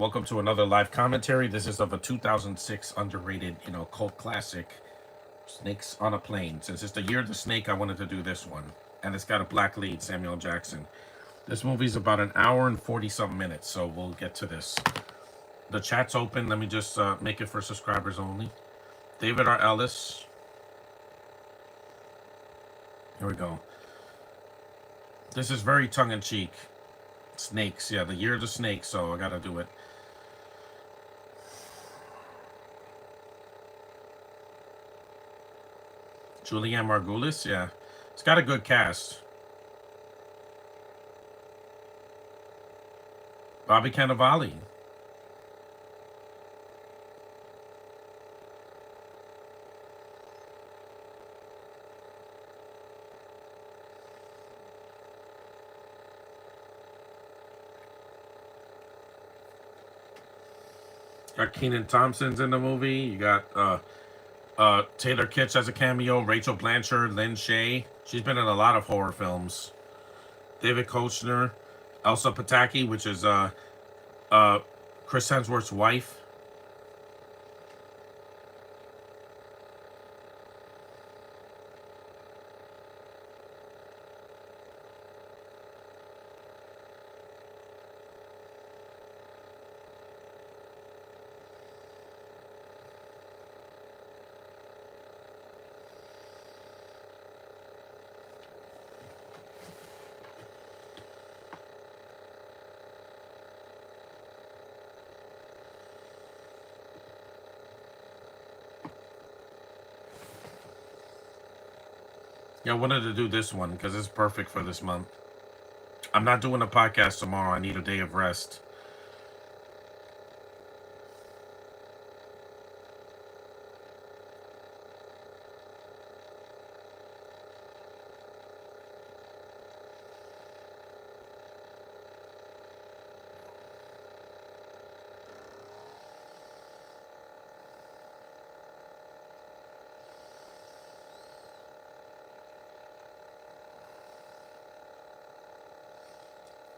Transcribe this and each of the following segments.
Welcome to another live commentary. This is of a 2006 underrated, cult classic, Snakes on a Plane. Since it's the year of the snake, I wanted to do this one. And it's got a black lead, Samuel Jackson. This movie's about an hour and 40 something minutes, so we'll get to this. The chat's open. Let me just make it for subscribers only. David R. Ellis. Here we go. This is very tongue-in-cheek. Snakes, yeah, the year of the snake, so I gotta do it. Julianne Margulis, yeah. It's got a good cast. Bobby Cannavale. Got Kenan Thompson's in the movie. You got Taylor Kitsch as a cameo. Rachel Blanchard, Lynn Shay. She's been in a lot of horror films. David Koechner, Elsa Pataki, which is Chris Hemsworth's wife. Yeah, I wanted to do this one because it's perfect for this month. I'm not doing a podcast tomorrow. I need a day of rest.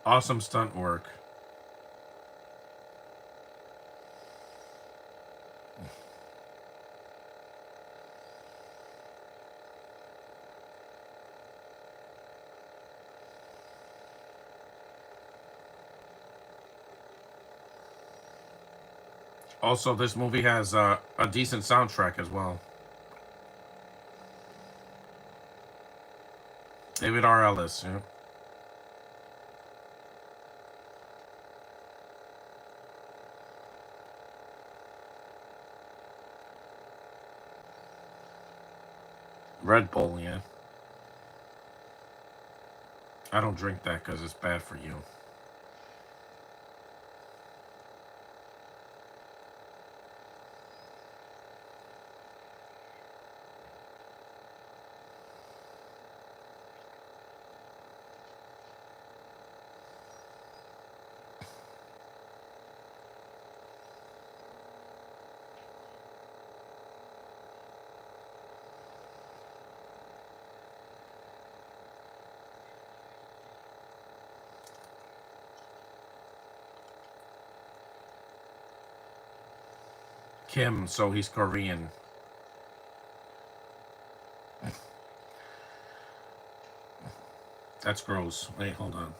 Awesome stunt work. Also, this movie has a decent soundtrack as well. David R. Ellis. Yeah. Red Bull. Yeah. I don't drink that because it's bad for you. Kim, so he's Korean. That's gross. Wait, hold on.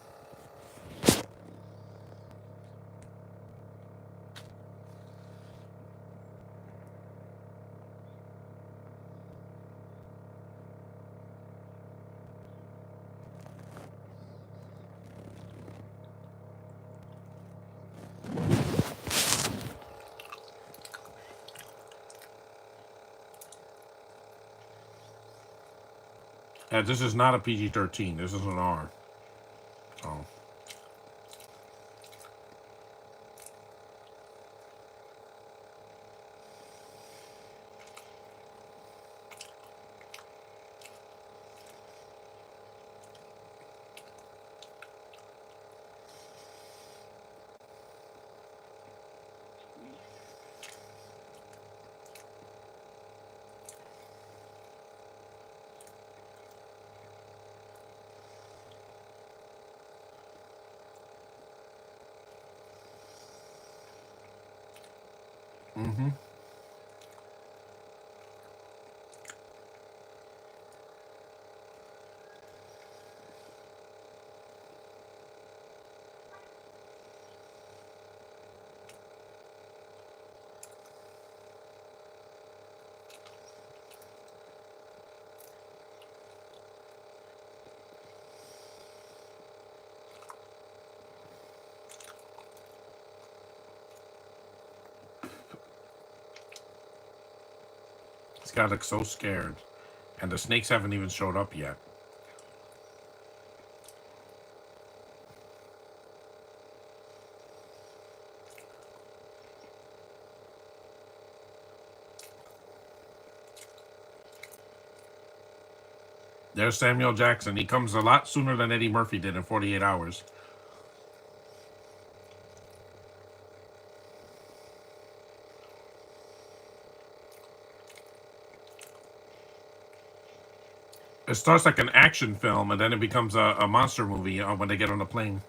This is not a PG-13. This is an R. Oh. Mm-hmm. This guy looks so scared, and the snakes haven't even showed up yet. There's Samuel Jackson. He comes a lot sooner than Eddie Murphy did in 48 hours. It starts like an action film, and then it becomes a monster movie when they get on the plane.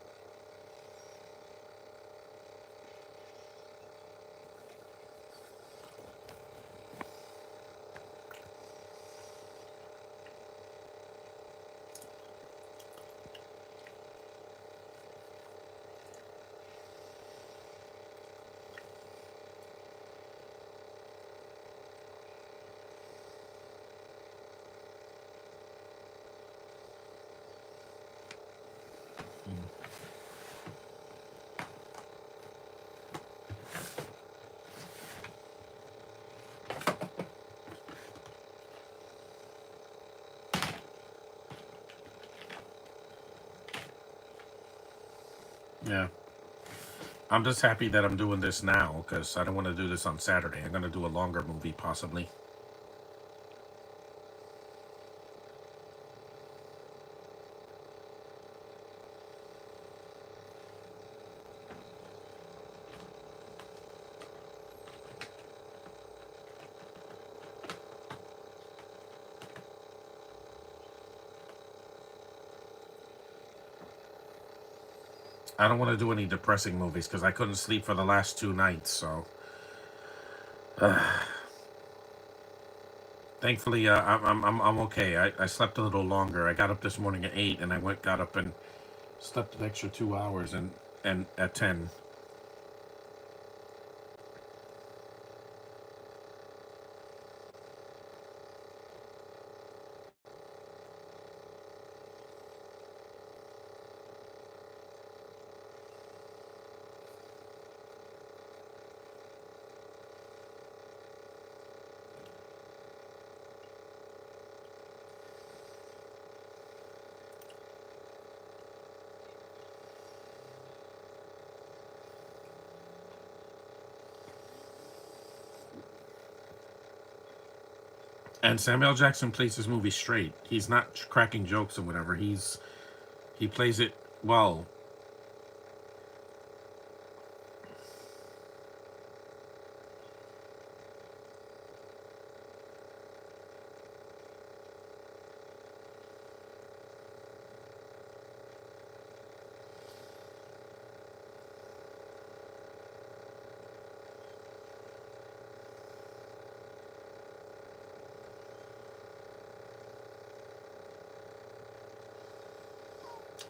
Yeah. I'm just happy that I'm doing this now because I don't want to do this on Saturday. I'm going to do a longer movie, possibly. I don't want to do any depressing movies because I couldn't sleep for the last 2 nights. So, thankfully, I'm okay. I slept a little longer. I got up this morning at 8, and I got up and slept an extra 2 hours, and at 10. And Samuel Jackson plays his movie straight. He's not cracking jokes or whatever. He plays it well.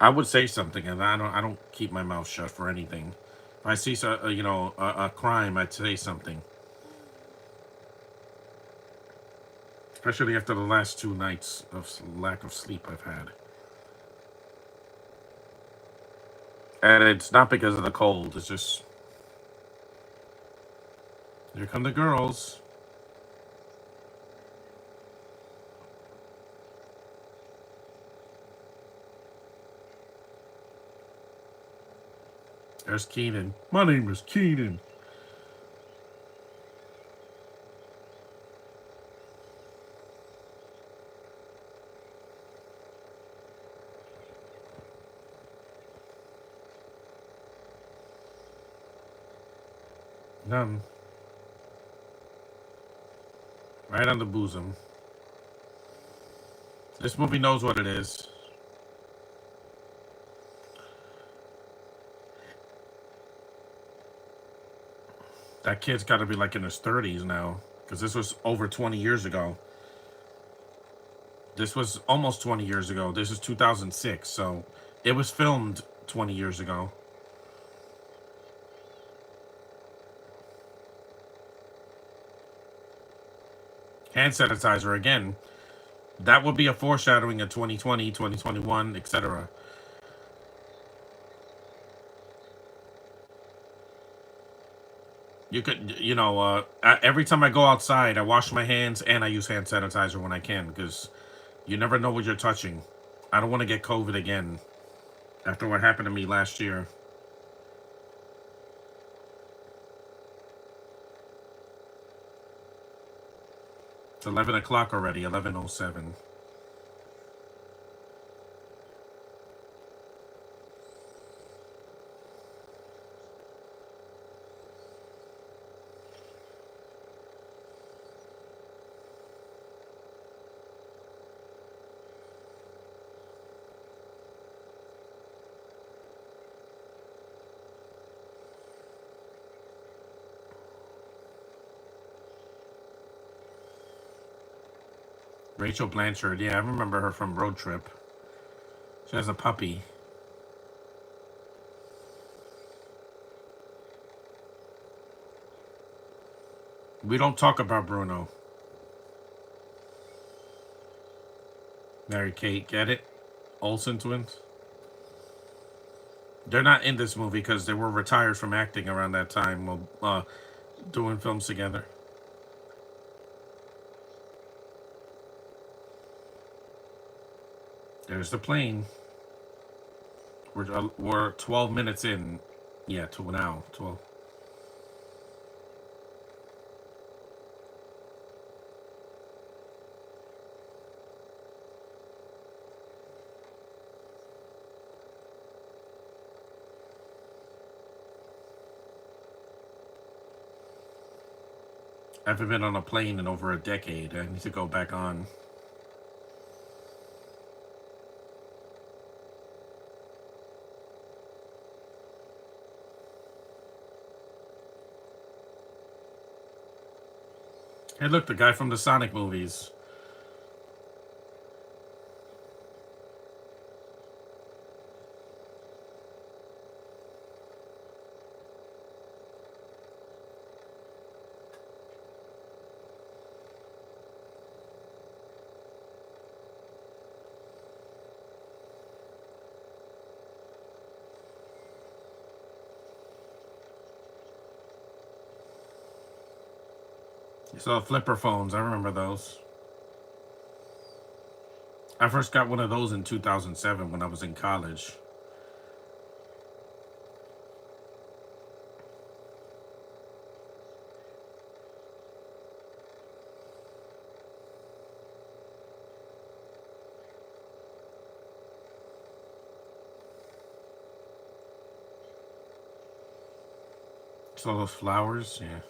I would say something, and I don't keep my mouth shut for anything. If I see a crime, I'd say something. Especially after the last 2 nights of lack of sleep I've had. And it's not because of the cold. It's just here come the girls. There's Keenan. My name is Keenan. None. Right on the bosom. This movie knows what it is. That kid's got to be like in his 30s now, because this was over 20 years ago. This was almost 20 years ago. This is 2006, so it was filmed 20 years ago. Hand sanitizer again. That would be a foreshadowing of 2020, 2021, etc. You could, every time I go outside, I wash my hands and I use hand sanitizer when I can, because you never know what you're touching. I don't want to get COVID again after what happened to me last year. It's 11 o'clock already, 11:07. Rachel Blanchard, yeah, I remember her from Road Trip. She has a puppy. We don't talk about Bruno. Mary Kate, get it? Olsen twins. They're not in this movie because they were retired from acting around that time while doing films together. There's the plane. We're 12 minutes in. Yeah, to now. 12. I haven't been on a plane in over a decade. I need to go back on. Hey, look, the guy from the Sonic movies. You saw flipper phones. I remember those. I first got one of those in 2007 when I was in college. Saw those flowers. Yeah.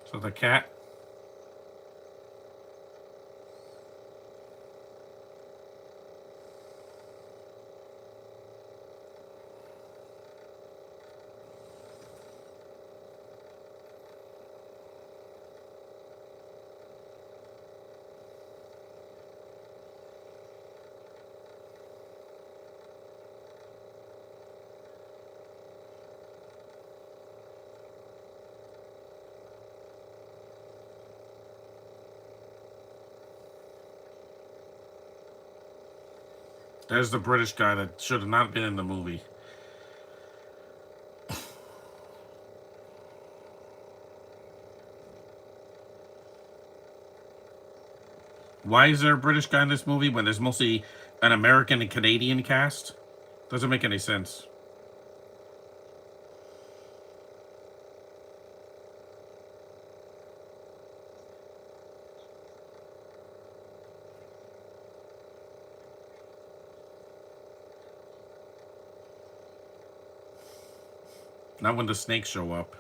So the cat. There's the British guy that should have not been in the movie. Why is there a British guy in this movie when there's mostly an American and Canadian cast? Doesn't make any sense. Not when the snakes show up.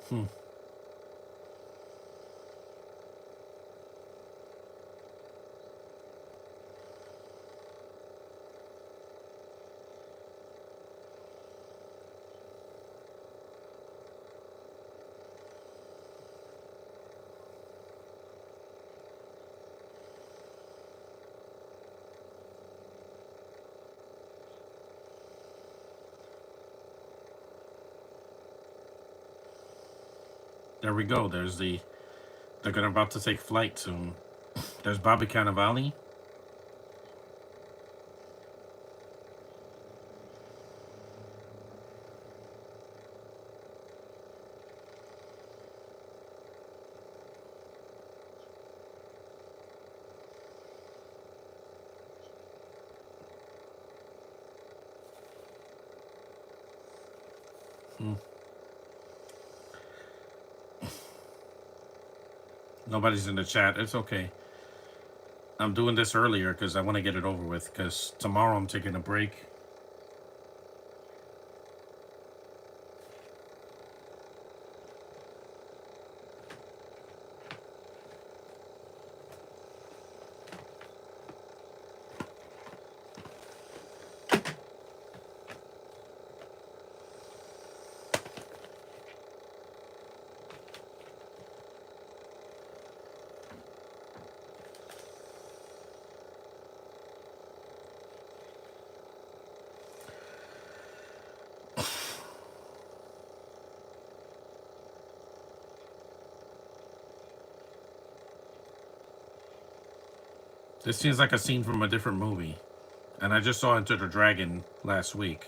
Hmm. There we go. There's the. They're gonna about to take flight soon. There's Bobby Cannavale. Hmm. Nobody's in the chat. It's okay. I'm doing this earlier because I want to get it over with. Because tomorrow I'm taking a break. This seems like a scene from a different movie. And I just saw Enter the Dragon last week.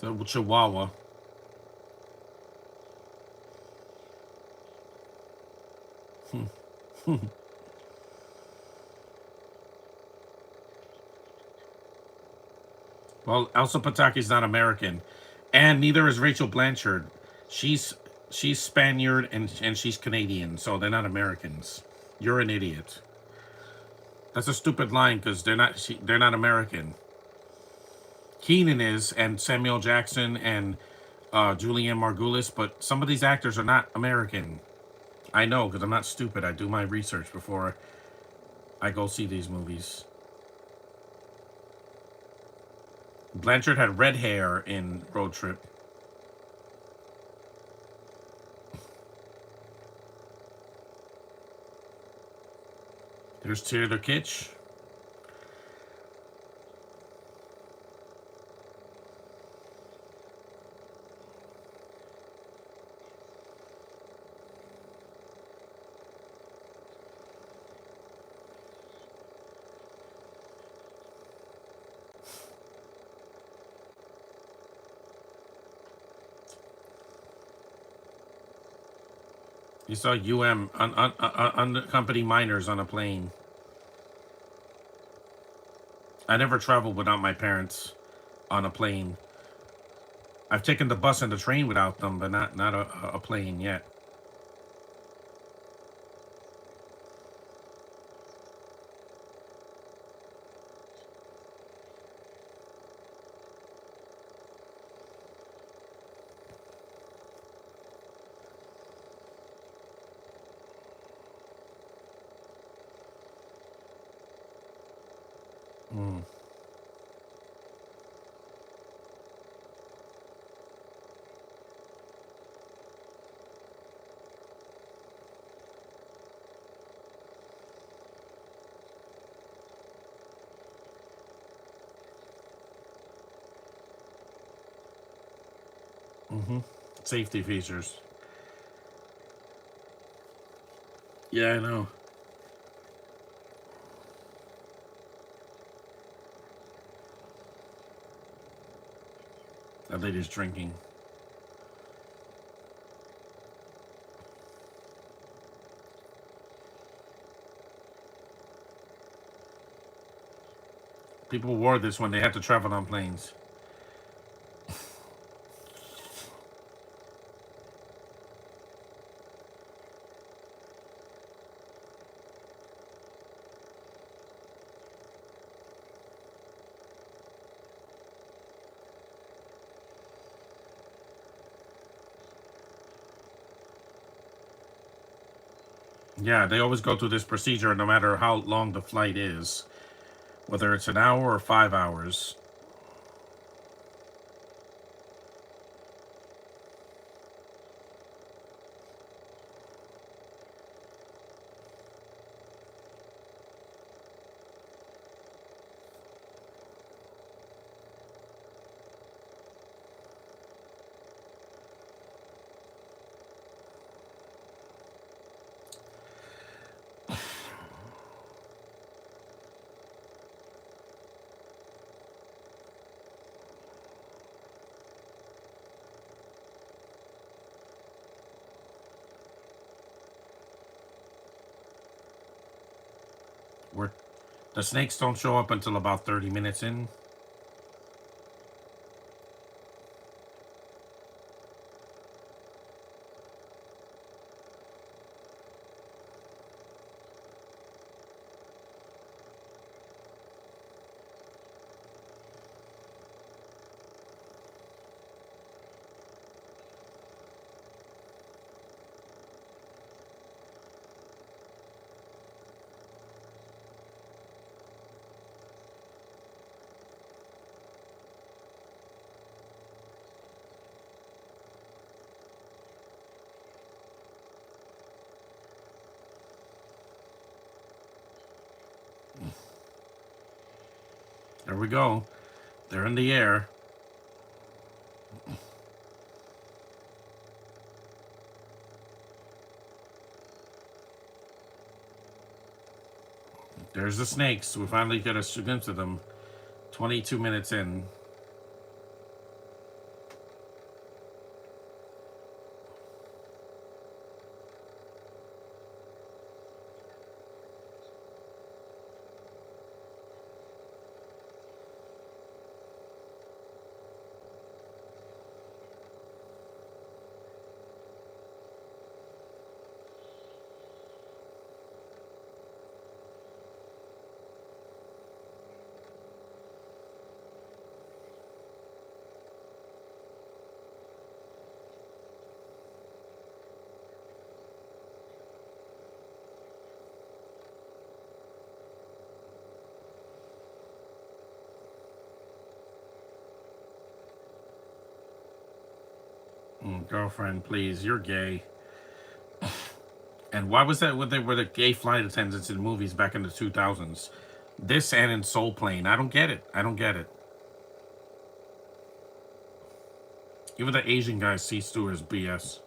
The Chihuahua. Well, Elsa Pataki's not American, and neither is Rachel Blanchard. She's she's Spaniard and she's Canadian, so they're not Americans. You're an idiot. That's a stupid line because they're not American. Keenan is, and Samuel Jackson and Julianne Margulis, but some of these actors are not American. I know because I'm not stupid. I do my research before I go see these movies. Blanchard had red hair in Road Trip. There's Taylor Kitsch. You saw unaccompanied minors on a plane. I never traveled without my parents on a plane. I've taken the bus and the train without them, but not a plane yet. Mm. Safety features. Yeah, I know. That lady's drinking. People wore this when they had to travel on planes. Yeah, they always go through this procedure no matter how long the flight is, whether it's an hour or 5 hours. Where the snakes don't show up until about 30 minutes in. There we go. They're in the air. There's the snakes. We finally get a glimpse of them. 22 minutes in. Girlfriend, please, you're gay. And why was that? Were the gay flight attendants in movies back in the 2000s? This and in Soul Plane. I don't get it. I don't get it. Even the Asian guys see Stu as BS.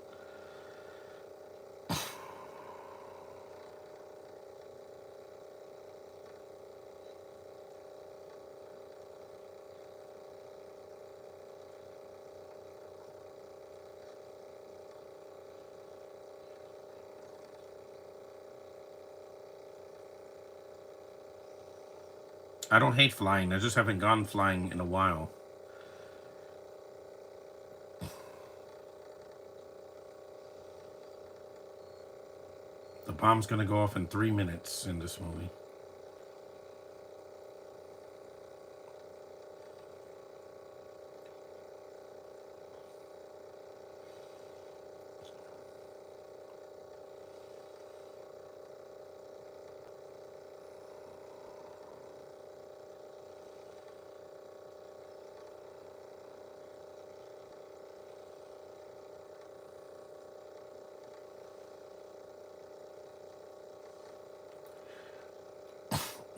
I don't hate flying. I just haven't gone flying in a while. The bomb's gonna go off in 3 minutes in this movie.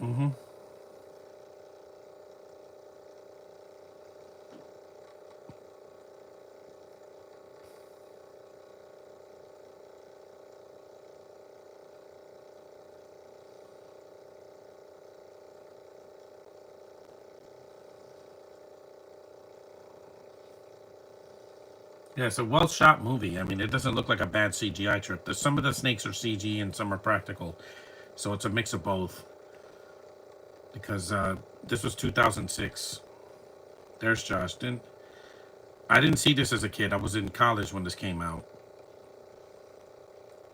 Mm-hmm. Yeah, it's a well shot movie. I mean, it doesn't look like a bad CGI trip. There's some of the snakes are CG and some are practical, so it's a mix of both. Because this was 2006. There's Josh. Didn't I didn't see this as a kid. I was in college when this came out.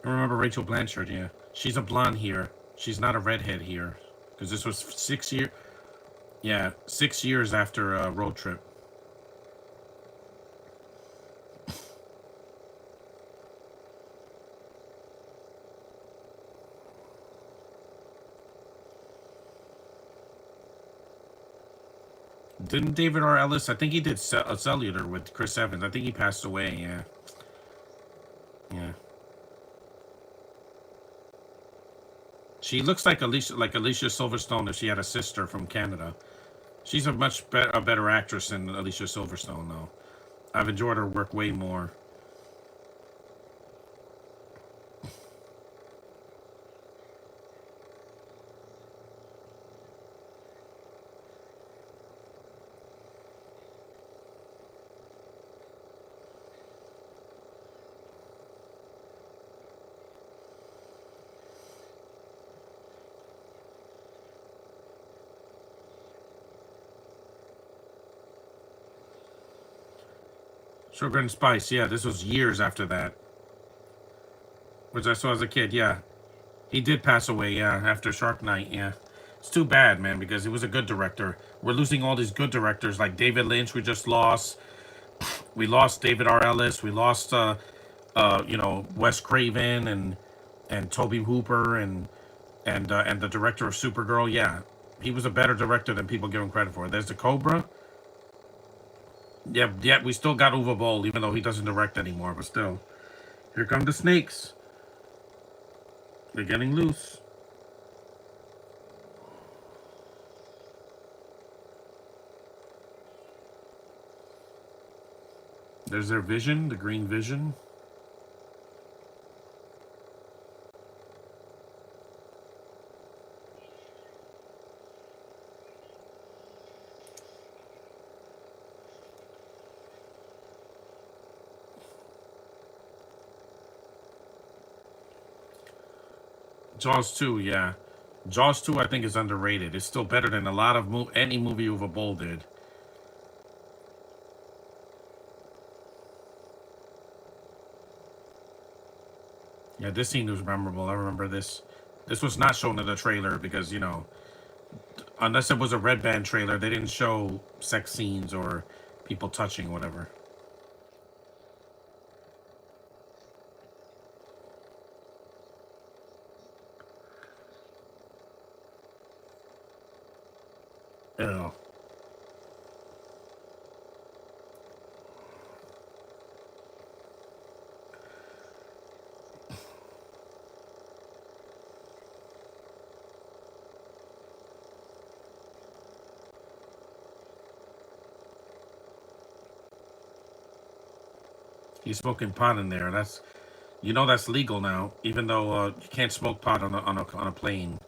I remember Rachel Blanchard. Yeah, she's a blonde here. She's not a redhead here, because this was 6 year. Yeah, 6 years after Road Trip. Didn't David R. Ellis? I think he did a Cellular with Chris Evans. I think he passed away. Yeah, yeah. She looks like Alicia Silverstone if she had a sister from Canada. She's a a better actress than Alicia Silverstone, though. I've enjoyed her work way more. Sugar and Spice, yeah, this was years after that, which I saw as a kid. Yeah, he did pass away. Yeah, after Shark Night. Yeah, it's too bad, man, because he was a good director. We're losing all these good directors like David Lynch. We just lost. We lost David R. Ellis. We lost, Wes Craven and Toby Hooper and the director of Supergirl. Yeah, he was a better director than people give him credit for. There's the Cobra. Yeah, yeah, we still got Uwe Boll, even though he doesn't direct anymore. But still, here come the snakes. They're getting loose. There's their vision, the green vision. Jaws 2, yeah. Jaws 2, I think, is underrated. It's still better than a lot of any movie Uwe Boll did. Yeah, this scene was memorable. I remember this. This was not shown in the trailer because, unless it was a Red Band trailer, they didn't show sex scenes or people touching or whatever. Ew. He's smoking pot in there. That's legal now, even though you can't smoke pot on a plane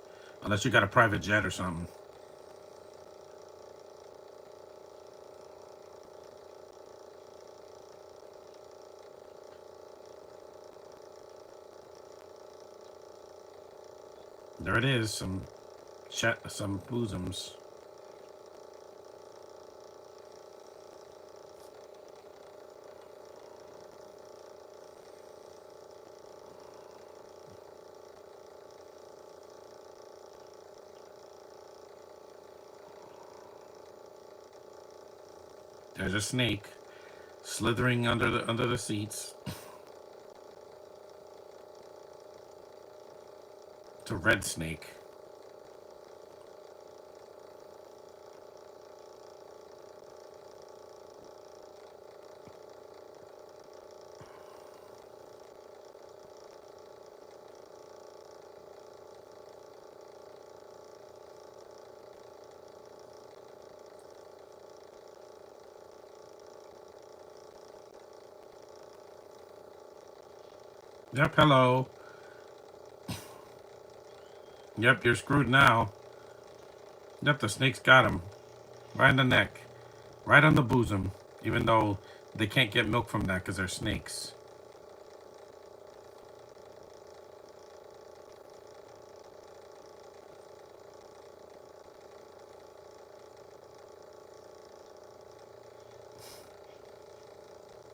unless you got a private jet or something. There it is, some bosoms. There's a snake slithering under the seats. It's a red snake. Yep, hello. Yep, you're screwed now. Yep, the snake's got him. Right in the neck. Right on the bosom. Even though They can't get milk from that because they're snakes.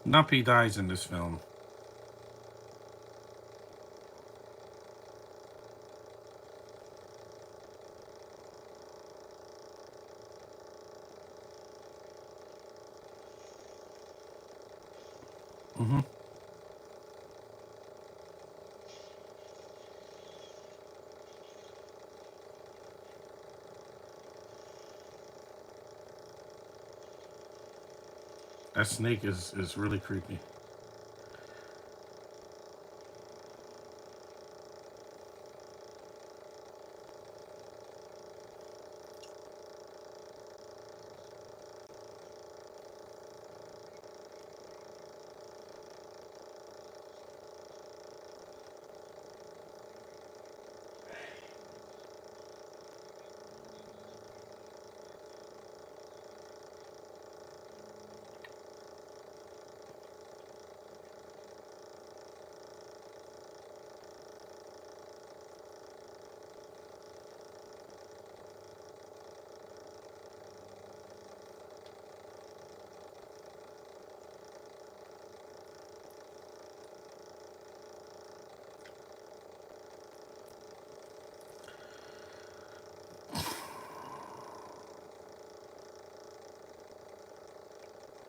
Nuppy dies in this film. Mm-hmm. That snake is really creepy.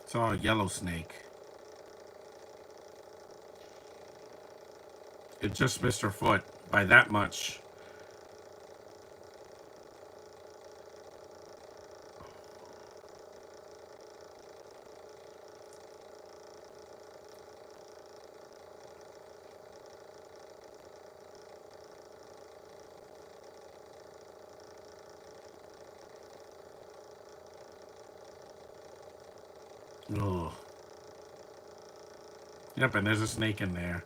It's all a yellow snake. It just missed her foot by that much. Oh. Yep, and there's a snake in there.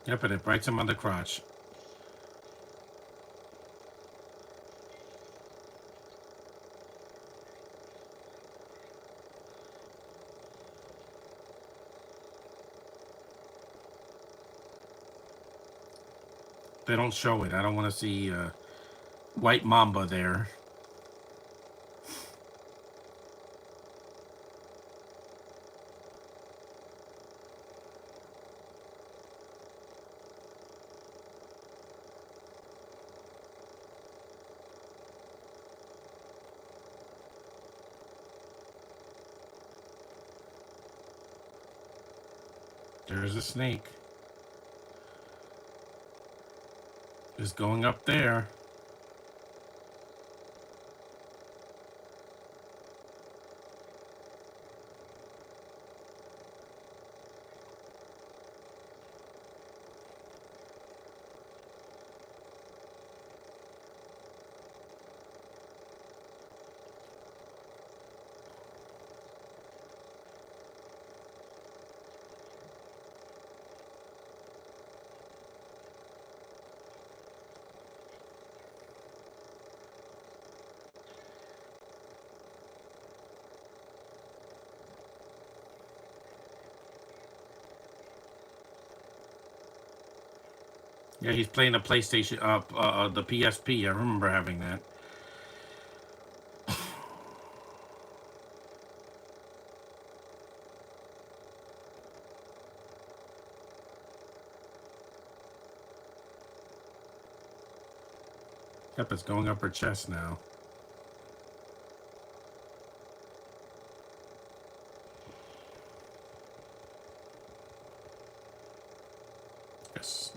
Yep, and it bites him on the crotch. They don't show it. I don't want to see white mamba there. There's a snake. It's going up there. Yeah, he's playing the PlayStation, the PSP. I remember having that. Yep, it's going up her chest now. Yes.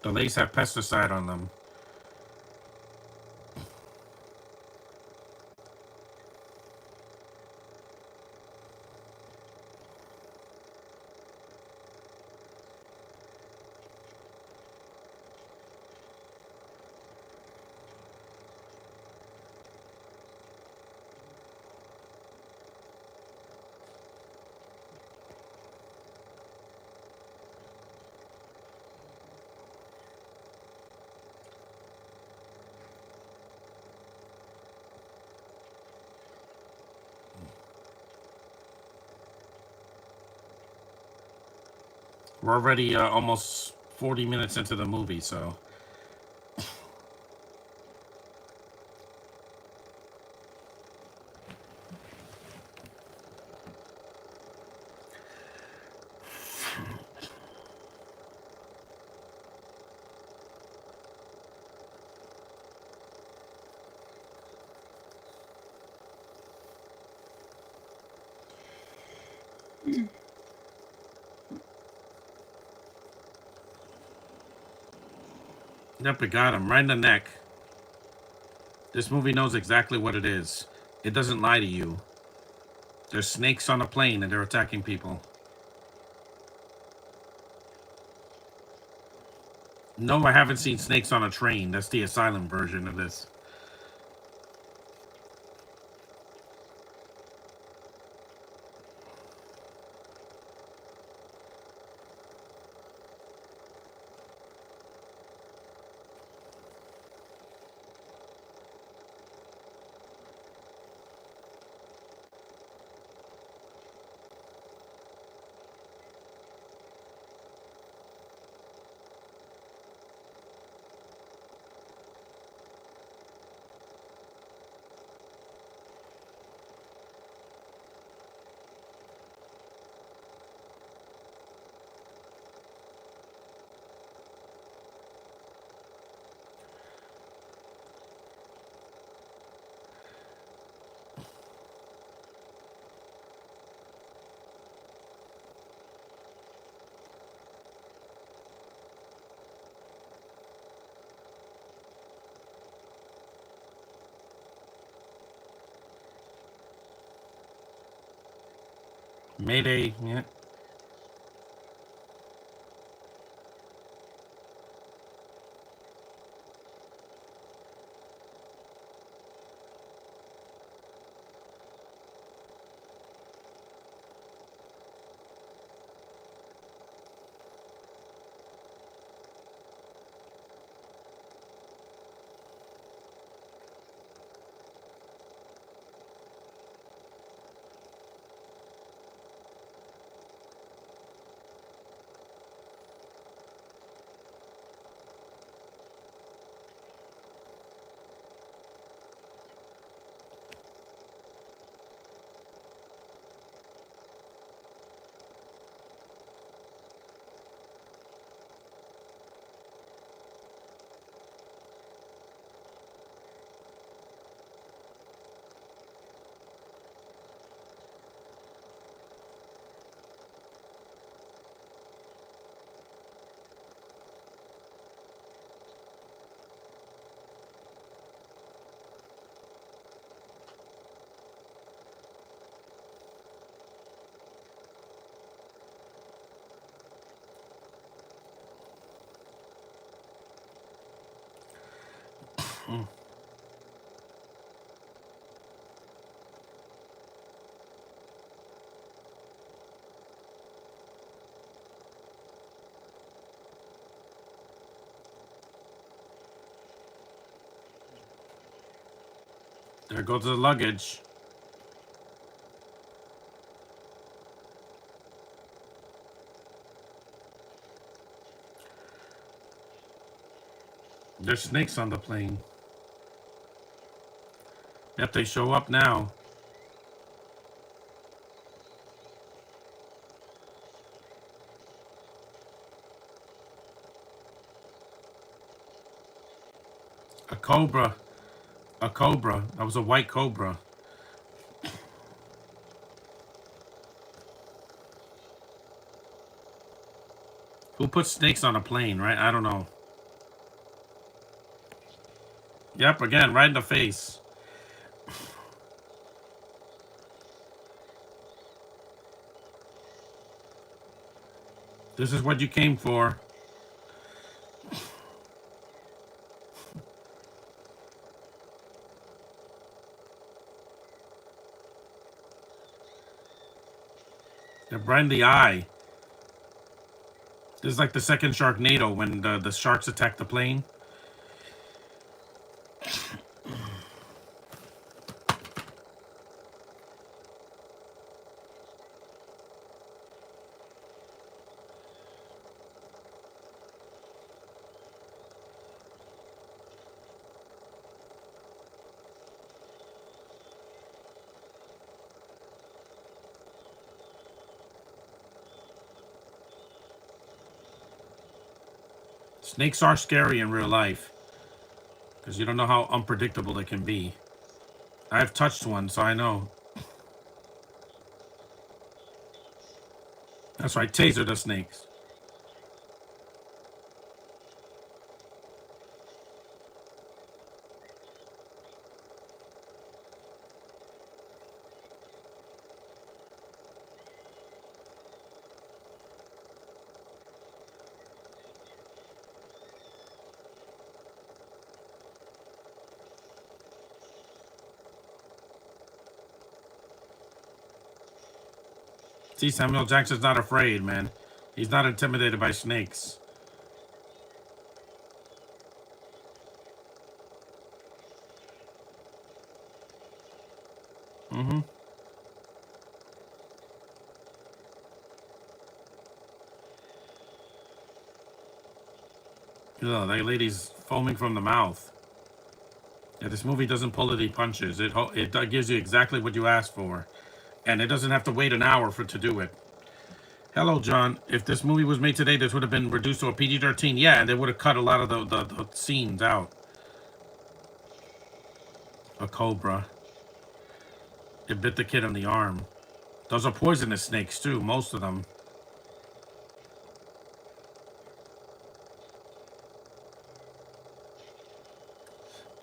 The lace have pesticide on them. We're already almost 40 minutes into the movie, so. Yep, it got him right in the neck. This movie knows exactly what it is. It doesn't lie to you. There's snakes on a plane and they're attacking people. No, I haven't seen Snakes on a Train. That's the asylum version of this. Mayday, yeah. There goes the luggage. There's snakes on the plane. Yep, they show up now. A cobra. A cobra. That was a white cobra. Who puts snakes on a plane, right? I don't know. Yep, again, right in the face. This is what you came for. They're right in the eye. This is like the second Sharknado when the sharks attack the plane. Snakes are scary in real life because you don't know how unpredictable they can be. I've touched one, so I know. That's right, taser the snakes. See, Samuel Jackson's not afraid, man. He's not intimidated by snakes. Mm-hmm. That lady's foaming from the mouth. Yeah, this movie doesn't pull any punches. It gives you exactly what you asked for. And it doesn't have to wait an hour to do it. Hello, John. If this movie was made today, this would have been reduced to a PG-13. Yeah, and they would have cut a lot of the scenes out. A cobra. It bit the kid on the arm. Those are poisonous snakes, too, most of them.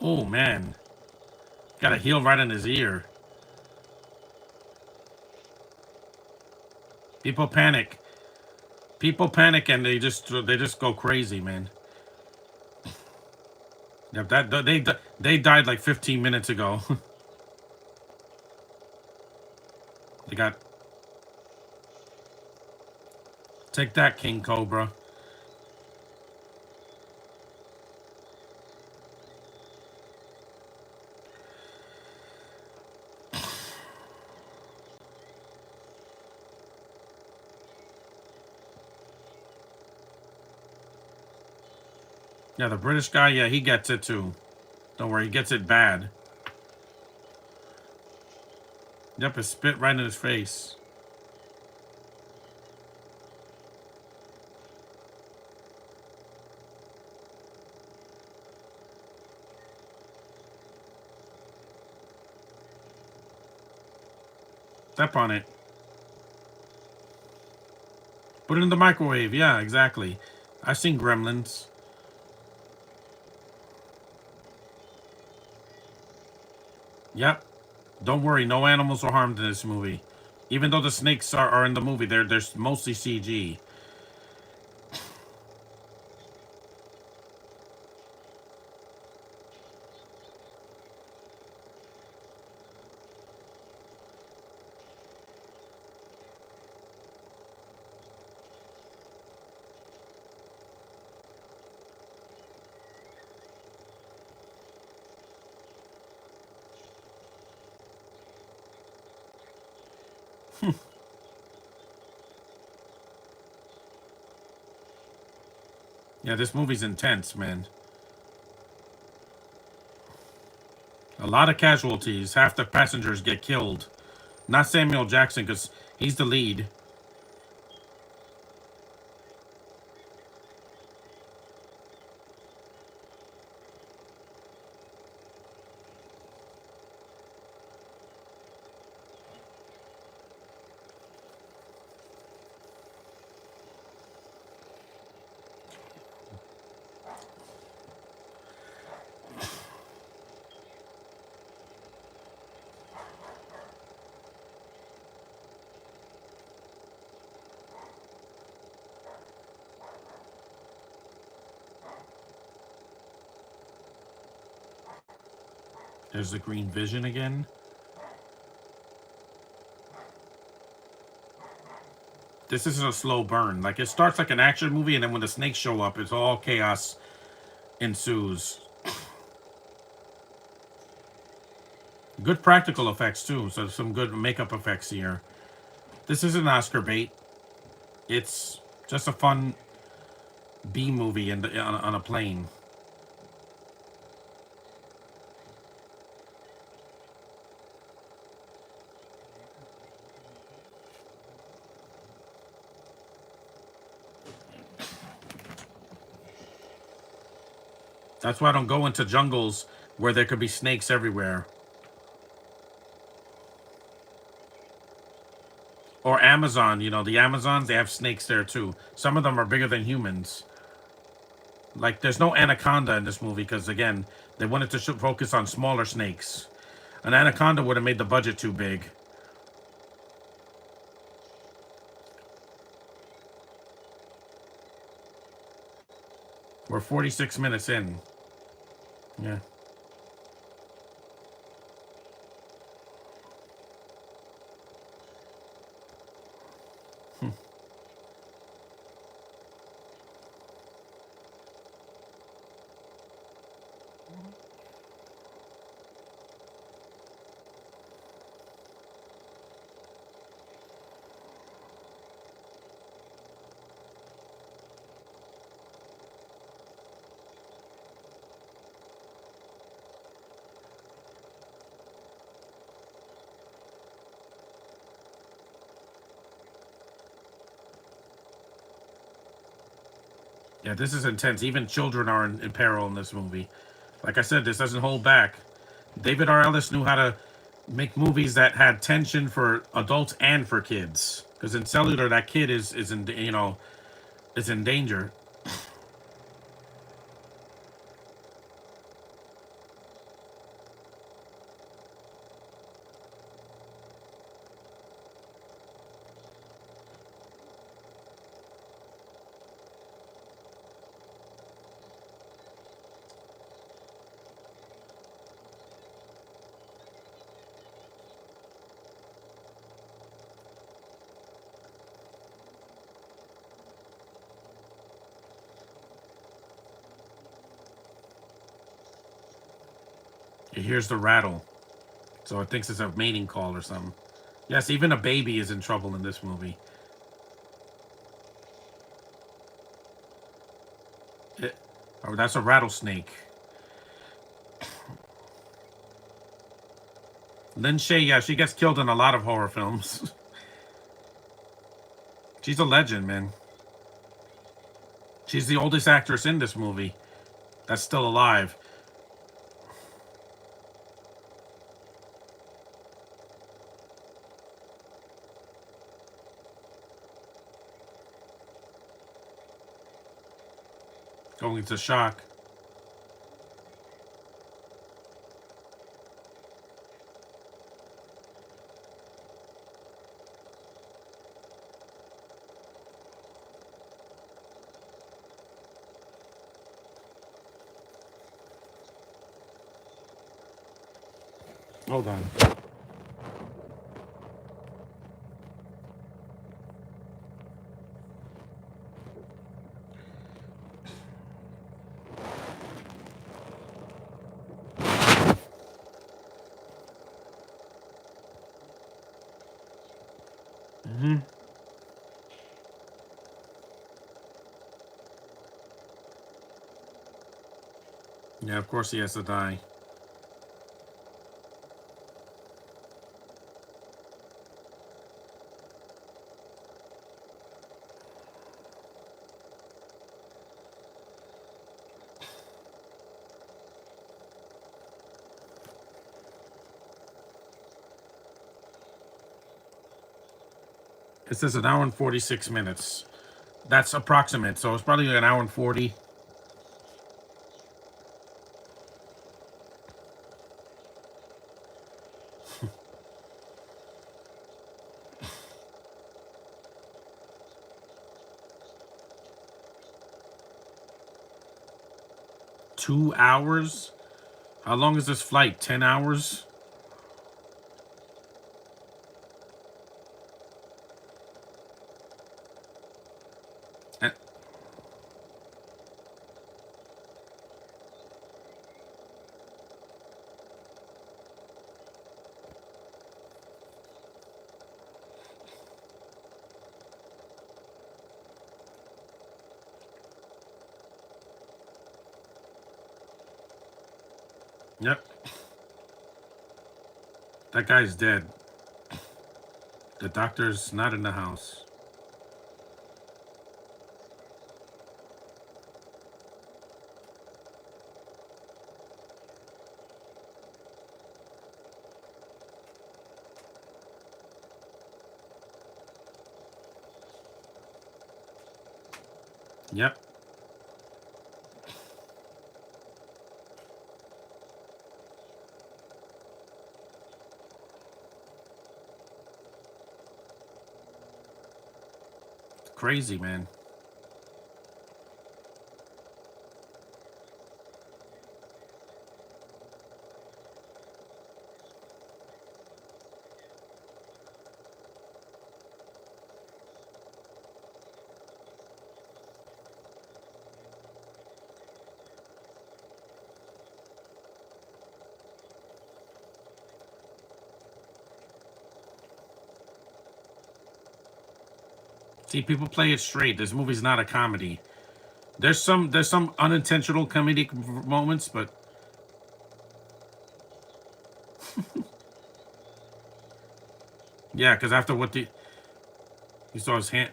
Oh, man. Got a heel right in his ear. People panic. People panic and they just go crazy, man. Yep, they died like 15 minutes ago. They got... Take that, King Cobra. Yeah, the British guy, yeah, he gets it too. Don't worry, he gets it bad. Yep, it spit right in his face. Step on it. Put it in the microwave. Yeah, exactly. I've seen Gremlins. Yep. Don't worry, no animals are harmed in this movie. Even though the snakes are in the movie, they're mostly CG. Yeah, this movie's intense, man. A lot of casualties. Half the passengers get killed. Not Samuel Jackson, because he's the lead. There's the Green Vision again. This is a slow burn. Like, it starts like an action movie, and then when the snakes show up, it's all chaos ensues. Good practical effects, too. So some good makeup effects here. This isn't Oscar bait. It's just a fun B movie on a plane. That's why I don't go into jungles where there could be snakes everywhere. Or Amazon, you know, the Amazons, they have snakes there too. Some of them are bigger than humans. Like, there's no anaconda in this movie because, again, they wanted to focus on smaller snakes. An anaconda would have made the budget too big. We're 46 minutes in. Yeah. Yeah, this is intense. Even children are in peril in this movie. Like I said, this doesn't hold back. David R. Ellis knew how to make movies that had tension for adults and for kids. Because in Cellular, that kid is in, you know, is in danger. It hears the rattle, so it thinks it's a mating call or something. Yes, even a baby is in trouble in this movie. It, oh, that's a rattlesnake. Lin Shaye, yeah, she gets killed in a lot of horror films. She's a legend, man. She's the oldest actress in this movie that's still alive. Going to shock. Hold on. Hmm. Yeah, of course he has to die. It says an hour and 46 minutes. That's approximate, so it's probably an hour and 40. 2 hours? How long is this flight? 10 hours? Eh, Yep. That guy's dead. The doctor's not in the house. Yep. Crazy, man. See, people play it straight. This movie's not a comedy. There's some unintentional comedic moments, but yeah, because after what the you saw his hand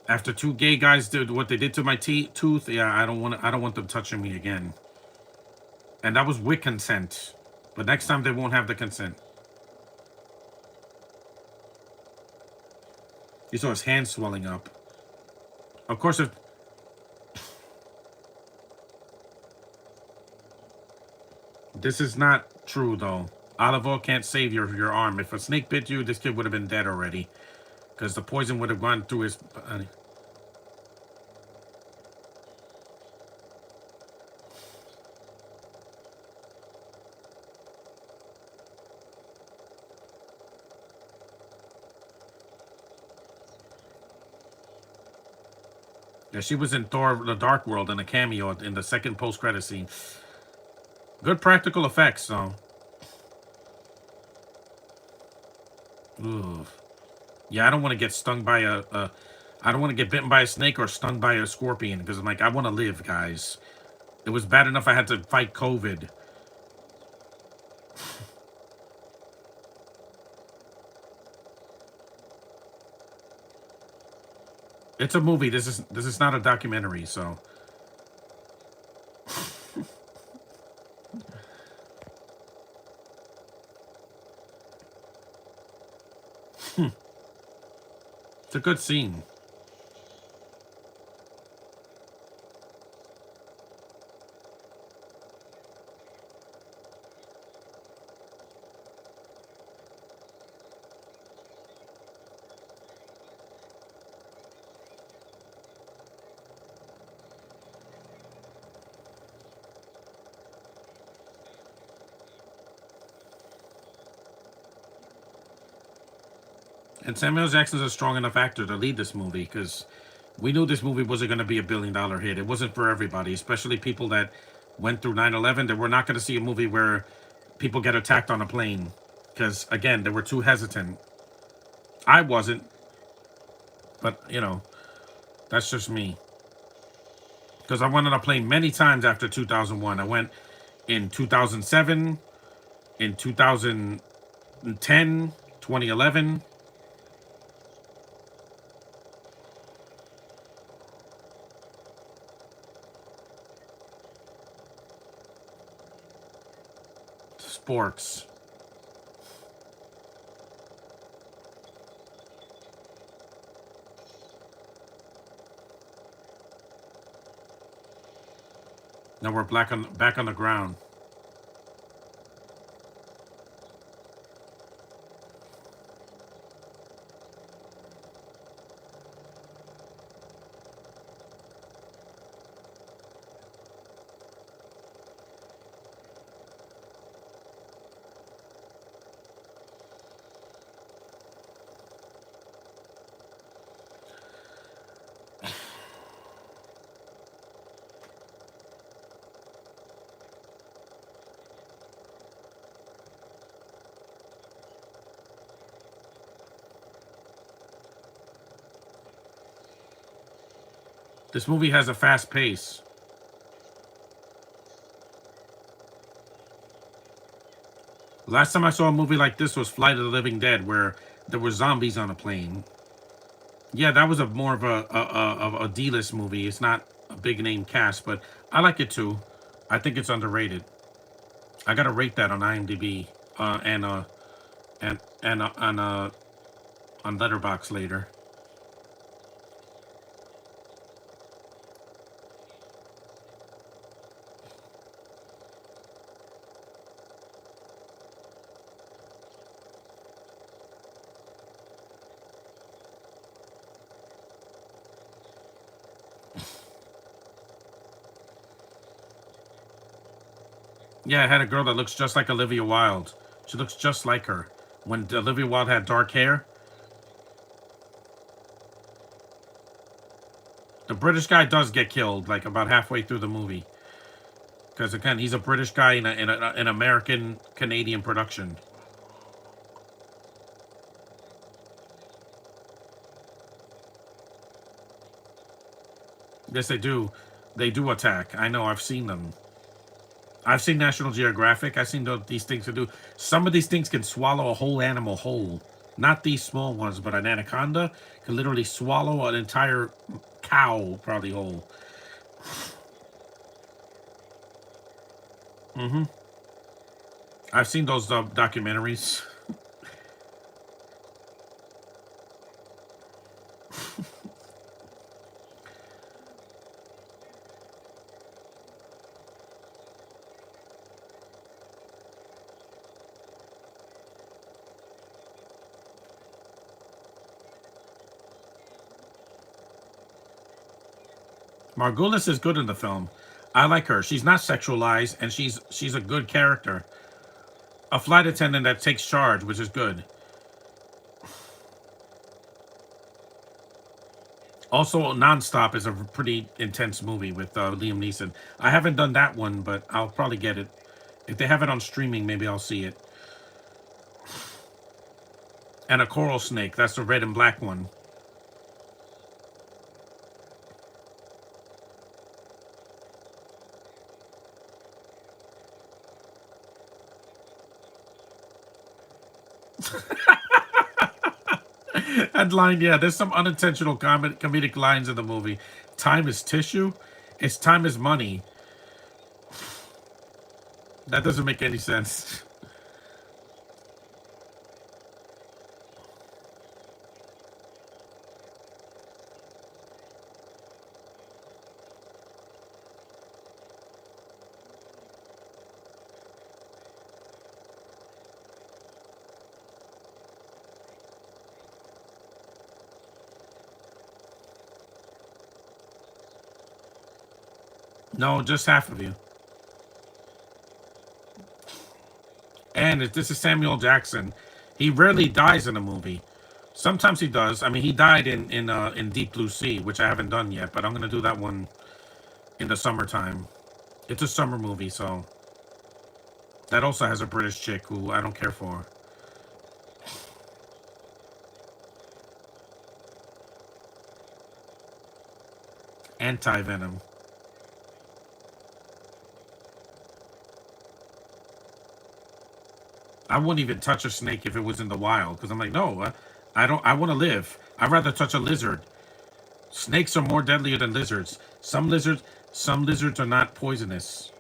after two gay guys did what they did to my tooth. Yeah, I don't want them touching me again. And that was with consent. But next time they won't have the consent. You saw his hand swelling up. Of course, if this is not true though. Olive oil can't save your arm. If a snake bit you, this kid would have been dead already. Because the poison would have gone through his. Yeah, she was in Thor: The Dark World in a cameo in the second post-credit scene. Good practical effects, though. Ooh. Yeah, I don't want to get stung by I don't want to get bitten by a snake or stung by a scorpion because I'm like, I want to live, guys. It was bad enough I had to fight COVID. It's a movie. This is not a documentary, so it's a good scene. And Samuel Jackson's a strong enough actor to lead this movie because we knew this movie wasn't going to be a $1 billion hit. It wasn't for everybody, especially people that went through 9/11. That we're not going to see a movie where people get attacked on a plane because, again, they were too hesitant. I wasn't, but, that's just me. Because I went on a plane many times after 2001. I went in 2007, in 2010, 2011. Sports. Now we're back on the ground. This movie has a fast pace. Last time I saw a movie like this was Flight of the Living Dead, where there were zombies on a plane. Yeah, that was a more of a D-list movie. It's not a big name cast, but I like it too. I think it's underrated. I gotta rate that on IMDb and on Letterboxd later. Yeah, I had a girl that looks just like Olivia Wilde. She looks just like her. When Olivia Wilde had dark hair, the British guy does get killed like about halfway through the movie because again he's a British guy in an American Canadian production. Yes, they do attack. I know. I've seen them. I've seen National Geographic. I've seen these things to do. Some of these things can swallow a whole animal whole. Not these small ones, but an anaconda can literally swallow an entire cow probably whole. Hmm. I've seen those documentaries. Margulis is good in the film. I like her. She's not sexualized, and she's a good character. A flight attendant that takes charge, which is good. Also, Nonstop is a pretty intense movie with Liam Neeson. I haven't done that one, but I'll probably get it. If they have it on streaming, maybe I'll see it. And a coral snake. That's the red and black one. That line, yeah, there's some unintentional comedic lines in the movie. Time is tissue. It's time is money. That doesn't make any sense. No, just half of you. And this is Samuel Jackson. He rarely dies in a movie. Sometimes he does. I mean, he died in Deep Blue Sea, which I haven't done yet, but I'm gonna do that one in the summertime. It's a summer movie, so that also has a British chick who I don't care for. Anti Venom. I wouldn't even touch a snake if it was in the wild because I'm like, no, I don't. I want to live. I'd rather touch a lizard. Snakes are more deadlier than lizards. Some lizards are not poisonous.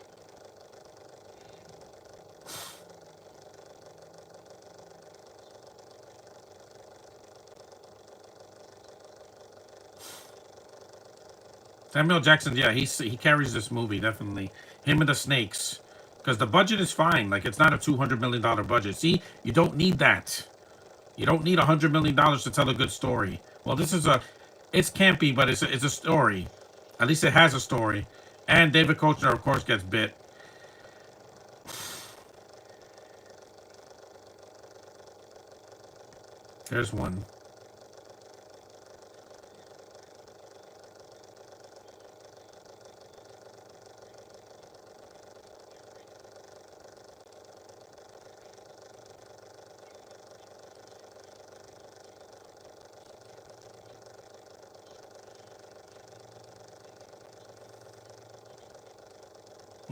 Samuel Jackson, yeah, he carries this movie definitely. Him and the snakes, because the budget is fine. Like it's not a $200 million budget. See, you don't need that. You don't need $100 million to tell a good story. Well, it's campy, but it's a story. At least it has a story. And David Kochner, of course, gets bit. There's one.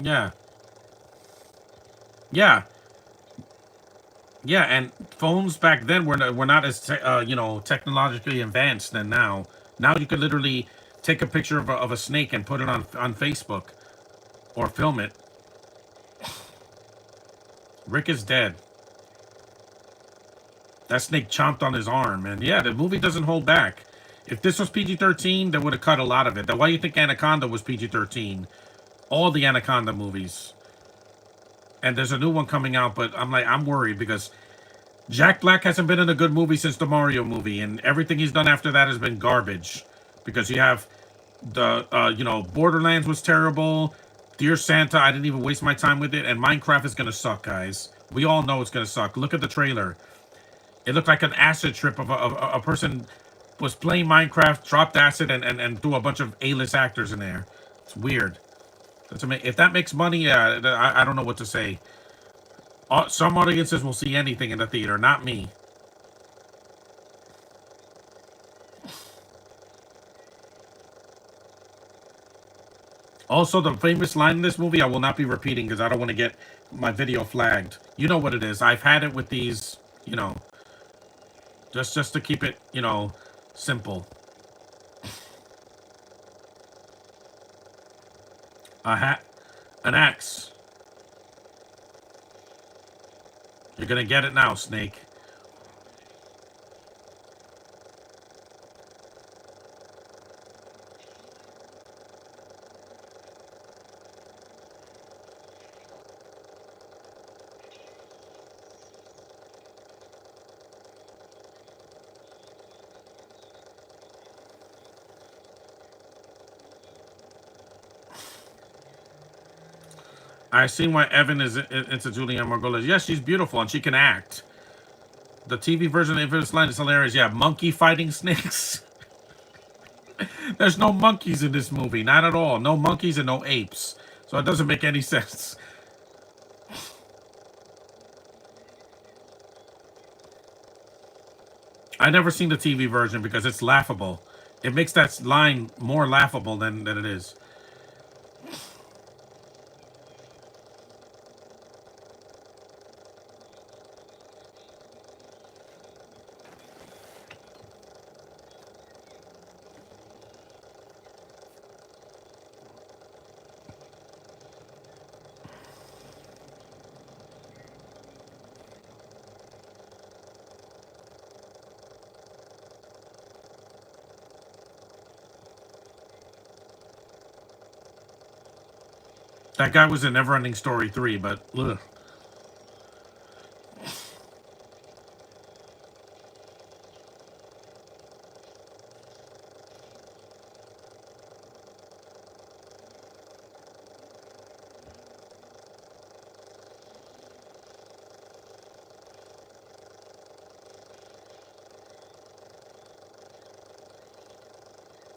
Yeah, yeah, yeah. And phones back then were not as technologically advanced than now. Now you could literally take a picture of a snake and put it on Facebook or film it. Rick is dead. That snake chomped on his arm, and yeah, the movie doesn't hold back. If this was PG-13, they would have cut a lot of it. That's why you think Anaconda was PG-13. All the Anaconda movies. And there's a new one coming out, but I'm worried because Jack Black hasn't been in a good movie since the Mario movie, and everything he's done after that has been garbage. Because you have Borderlands was terrible, Dear Santa, I didn't even waste my time with it, and Minecraft is gonna suck, guys. We all know it's gonna suck. Look at the trailer. It looked like an acid trip of a person was playing Minecraft, dropped acid, and threw a bunch of A-list actors in there. It's weird. If that makes money, yeah, I don't know what to say. Some audiences will see anything in the theater, not me. Also, the famous line in this movie, I will not be repeating because I don't want to get my video flagged. You know what it is. I've had it with these, just to keep it, simple. A hat, an axe. You're gonna get it now, Snake. I seen why Evan is into Julianne Margolis. Yes, she's beautiful and she can act. The TV version of this line is hilarious. Yeah, monkey fighting snakes. There's no monkeys in this movie, not at all. No monkeys and no apes. So it doesn't make any sense. I never seen the TV version because it's laughable. It makes that line more laughable than it is. That guy was in Neverending Story 3, but ugh.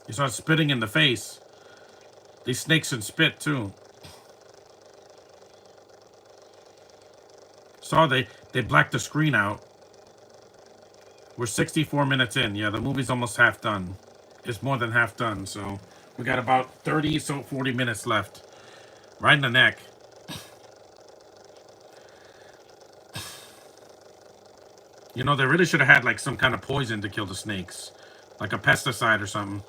He starts spitting in the face. These snakes can spit too. Saw they blacked the screen out. We're 64 minutes in. Yeah, the movie's almost half done. It's more than half done, so we got about 30, so 40 minutes left. Right in the neck. You know, they really should have had like some kind of poison to kill the snakes. Like a pesticide or something.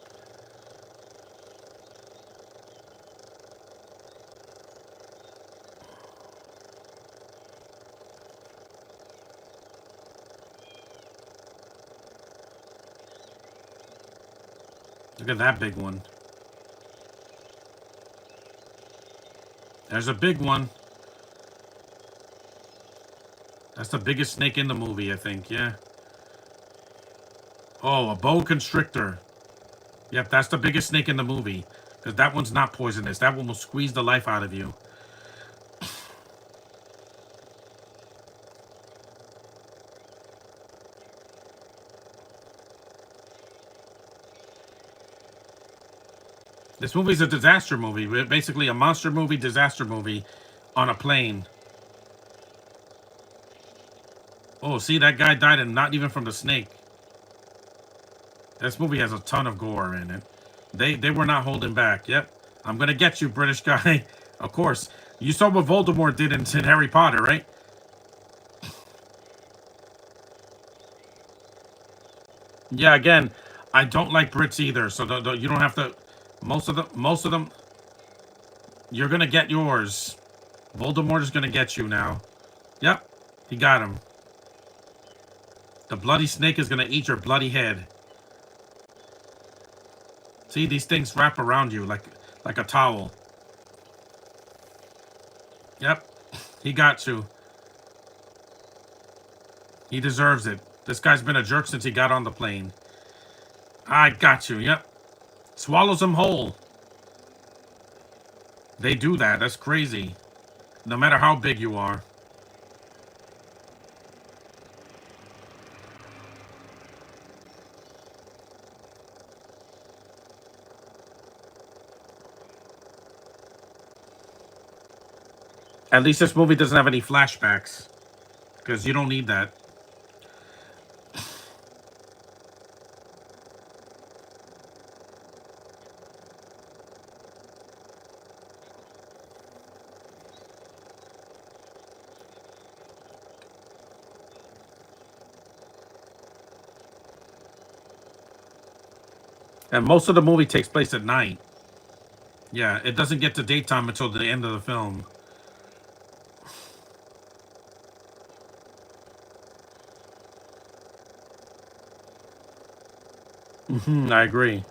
Look at that big one. There's a big one. That's the biggest snake in the movie, I think, yeah. Oh, a boa constrictor. Yep, that's the biggest snake in the movie. Because that one's not poisonous. That one will squeeze the life out of you. This movie's a disaster movie. Basically a monster movie, disaster movie on a plane. Oh, see, that guy died and not even from the snake. This movie has a ton of gore in it. They were not holding back. Yep. I'm gonna get you, British guy. Of course. You saw what Voldemort did in Harry Potter, right? Yeah, again, I don't like Brits either, so you don't have to. Most of them, you're gonna get yours. Voldemort is gonna get you now. Yep, he got him. The bloody snake is gonna eat your bloody head. See, these things wrap around you like a towel. Yep, he got you. He deserves it. This guy's been a jerk since he got on the plane. I got you, yep. Swallows him whole. They do that. That's crazy. No matter how big you are. At least this movie doesn't have any flashbacks. Because you don't need that. And most of the movie takes place at night. Yeah, it doesn't get to daytime until the end of the film. I agree.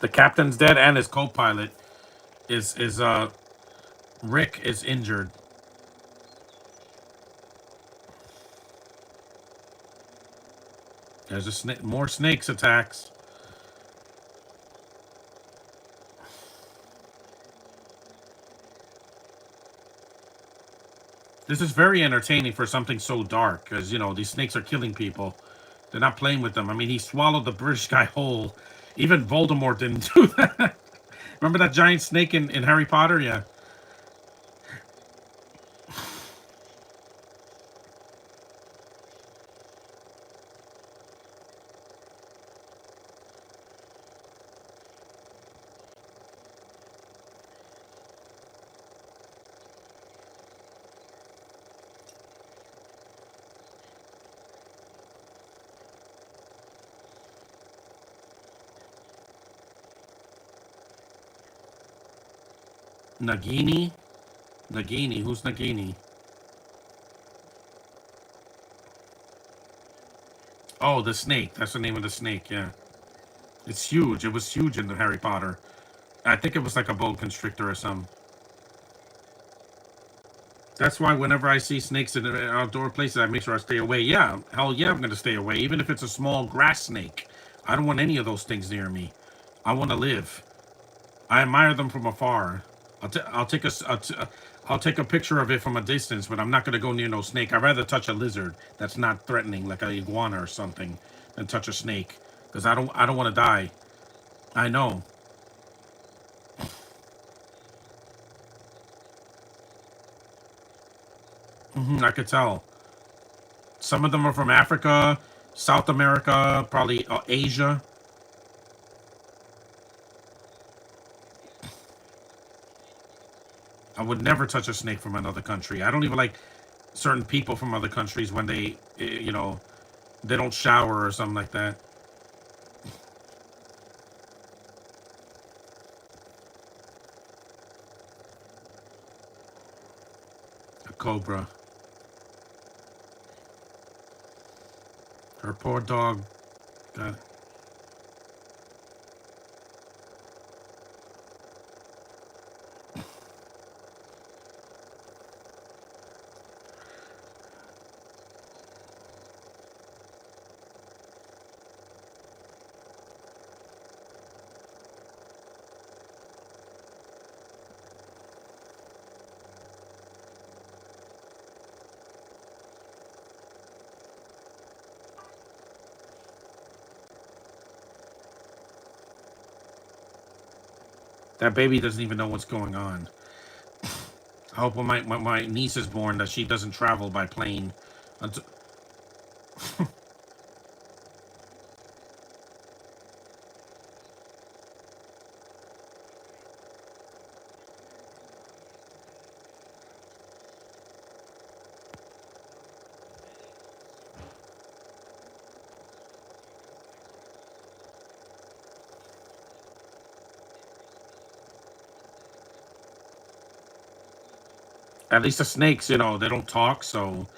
The captain's dead and his co-pilot is Rick is injured. There's a more snakes attacks. This is very entertaining for something so dark, because these snakes are killing people. They're not playing with them. I mean, he swallowed the British guy whole. Even Voldemort didn't do that. Remember that giant snake in Harry Potter? Yeah. Nagini? Nagini? Who's Nagini? Oh, the snake. That's the name of the snake, yeah. It's huge. It was huge in the Harry Potter. I think it was like a boa constrictor or something. That's why whenever I see snakes in outdoor places, I make sure I stay away. Yeah, hell yeah, I'm going to stay away. Even if it's a small grass snake. I don't want any of those things near me. I want to live. I admire them from afar. I'll take a picture of it from a distance, but I'm not going to go near no snake. I'd rather touch a lizard that's not threatening, like an iguana or something, than touch a snake. Because I don't want to die. I know. I could tell. Some of them are from Africa, South America, probably Asia. I would never touch a snake from another country. I don't even like certain people from other countries when they don't shower or something like that. A cobra. Her poor dog got. That baby doesn't even know what's going on. I hope when my niece is born that she doesn't travel by plane. Until, at least the snakes, they don't talk, so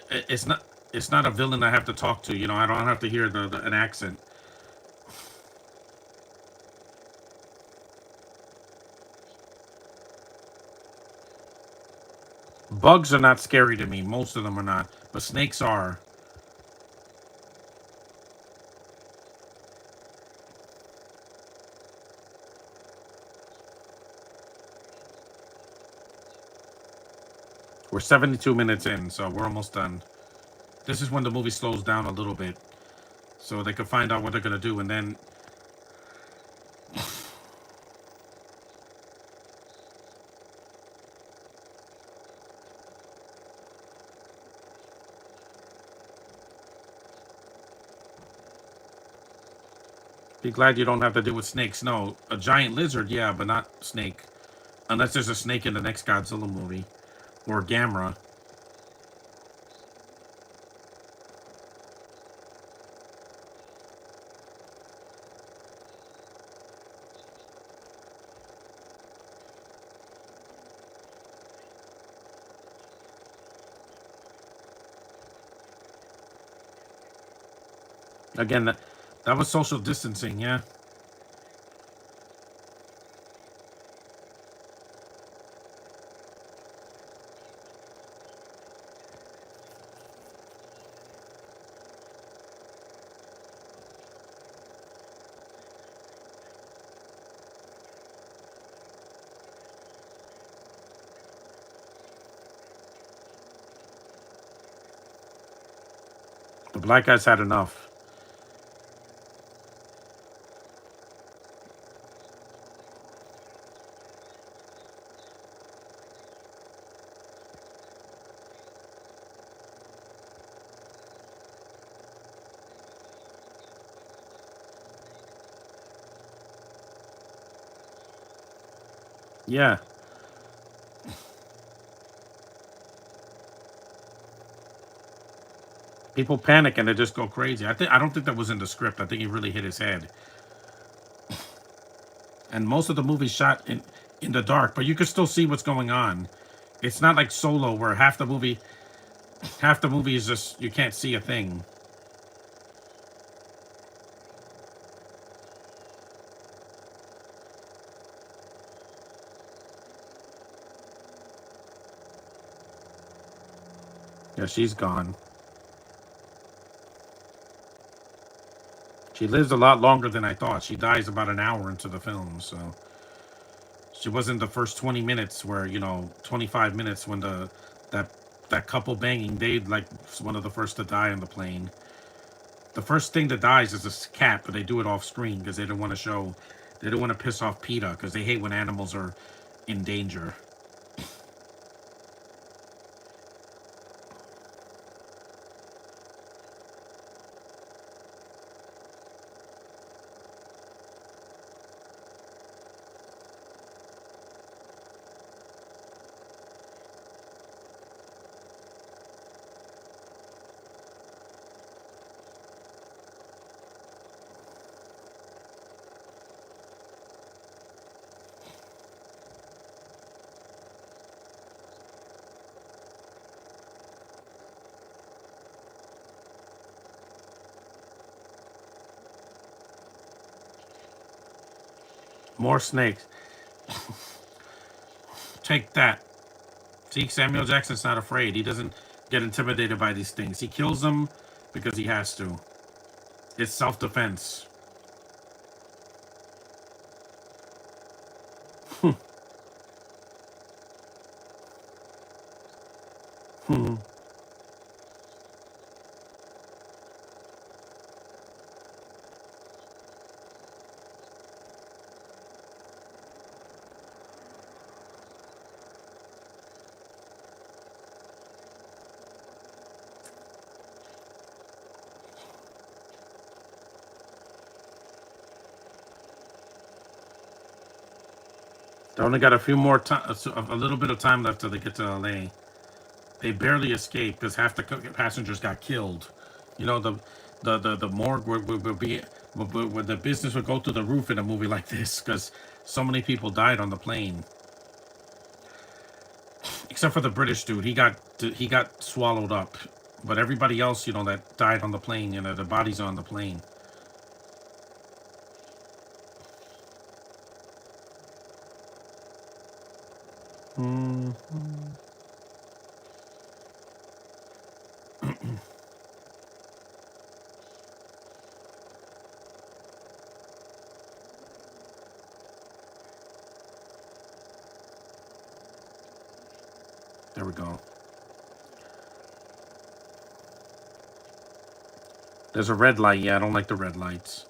it's not. It's not a villain I have to talk to. I don't have to hear an accent. Bugs are not scary to me. Most of them are not, but snakes are. We're 72 minutes in, so we're almost done. This is when the movie slows down a little bit, so they can find out what they're gonna do, and then be glad you don't have to deal with snakes. No, a giant lizard, yeah, but not snake. Unless there's a snake in the next Godzilla movie. Or Gamera. Again, that was social distancing, yeah. The black guys had enough. Yeah. People panic and they just go crazy. I don't think that was in the script. I think he really hit his head. And most of the movie shot in the dark, but you can still see what's going on. It's not like Solo where half the movie is just you can't see a thing. Yeah, she's gone. She lives a lot longer than I thought. She dies about an hour into the film, so she wasn't the first 20 minutes where, 25 minutes when that that couple banging, they like one of the first to die on the plane. The first thing that dies is this cat, but they do it off screen because they don't want to piss off PETA because they hate when animals are in danger. More snakes. Take that. See, Samuel Jackson's not afraid. He doesn't get intimidated by these things. He kills them because he has to. It's self-defense. They only got a few more time, a little bit of time left till they get to LA. They barely escaped because half the passengers got killed. The morgue would be would the business would go through the roof in a movie like this because so many people died on the plane. Except for the British dude, he got swallowed up But everybody else, that died on the plane, the bodies on the plane. Mm. There we go. There's a red light. Yeah, I don't like the red lights.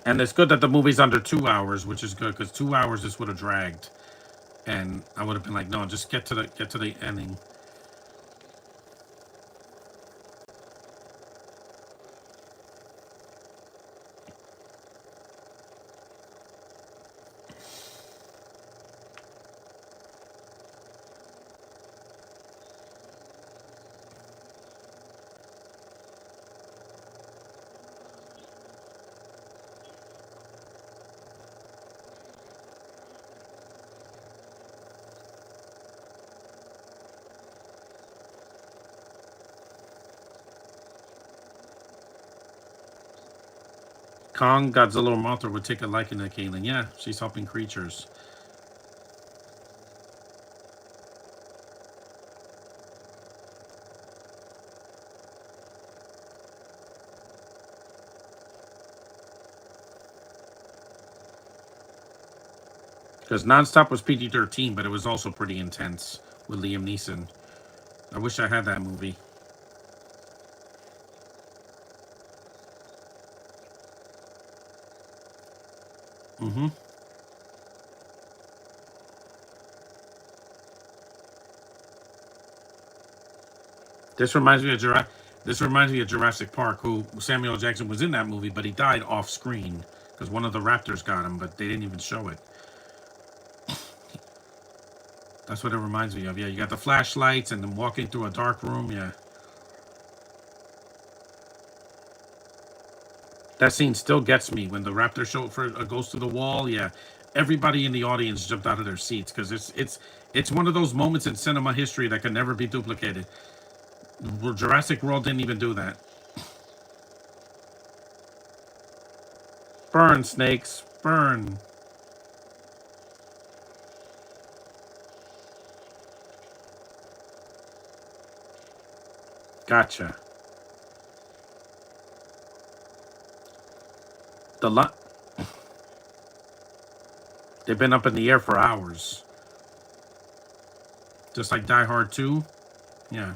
And it's good that the movie's under 2 hours, which is good because 2 hours this would have dragged, and I would have been like, no, just get to the ending. Kong, Godzilla, or Mothra would take a liking to Caitlyn. Yeah, she's helping creatures. Because Nonstop was PG-13, but it was also pretty intense with Liam Neeson. I wish I had that movie. Mm-hmm. This reminds me of Jurassic Park, who Samuel L. Jackson was in that movie, but he died off screen because one of the raptors got him, but they didn't even show it. That's what it reminds me of. Yeah, you got the flashlights and them walking through a dark room. Yeah, that scene still gets me when the raptor goes to the wall. Yeah, everybody in the audience jumped out of their seats because it's one of those moments in cinema history that can never be duplicated. Jurassic World didn't even do that. Burn, snakes, burn. Gotcha. The lot. They've been up in the air for hours, just like Die Hard 2. Yeah,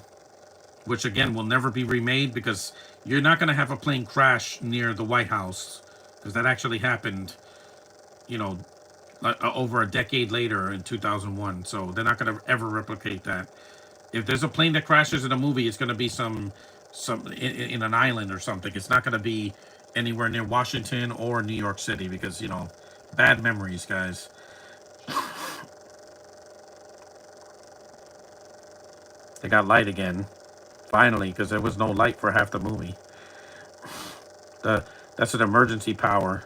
which again will never be remade because you're not going to have a plane crash near the White House because that actually happened, you know, over a decade later in 2001. So they're not going to ever replicate that. If there's a plane that crashes in a movie, it's going to be some in an island or something. It's not going to be anywhere near Washington or New York City because bad memories, guys. They got light again, finally, because there was no light for half the movie. The That's an emergency power.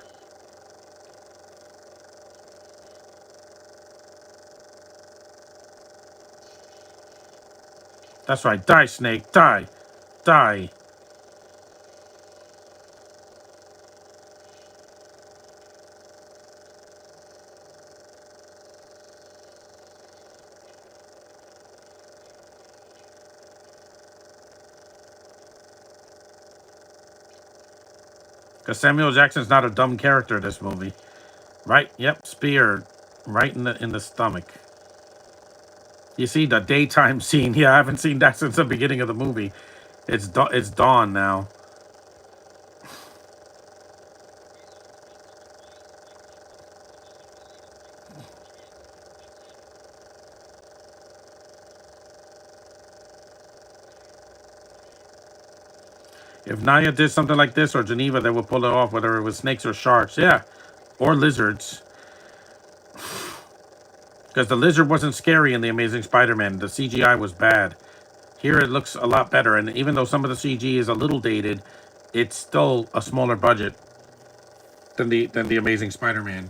That's right. Die, Snake. Die. Die. Because Samuel Jackson's not a dumb character in this movie. Right? Yep. Spear. Right in the stomach. You see the daytime scene. Yeah, I haven't seen that since the beginning of the movie. It's dawn now. If Naya did something like this or Geneva, they would pull it off, whether it was snakes or sharks. Yeah. Or lizards. Because the lizard wasn't scary in The Amazing Spider-Man. The CGI was bad. Here it looks a lot better, and even though some of the CG is a little dated, it's still a smaller budget than the Amazing Spider-Man.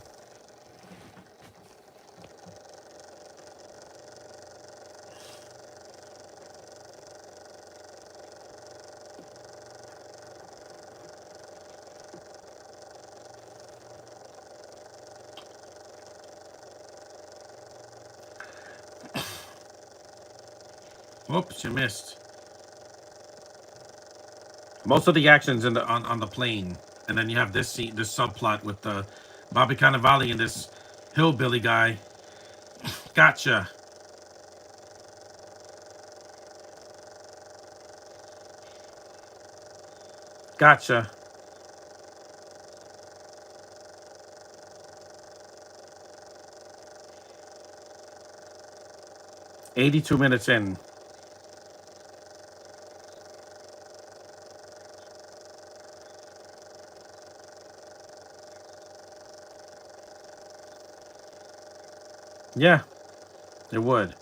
Oops, you missed. Most of the action's in the on the plane, and then you have this scene, this subplot with the Bobby Cannavale and this hillbilly guy. Gotcha. Gotcha. 82 minutes in. Yeah, it would.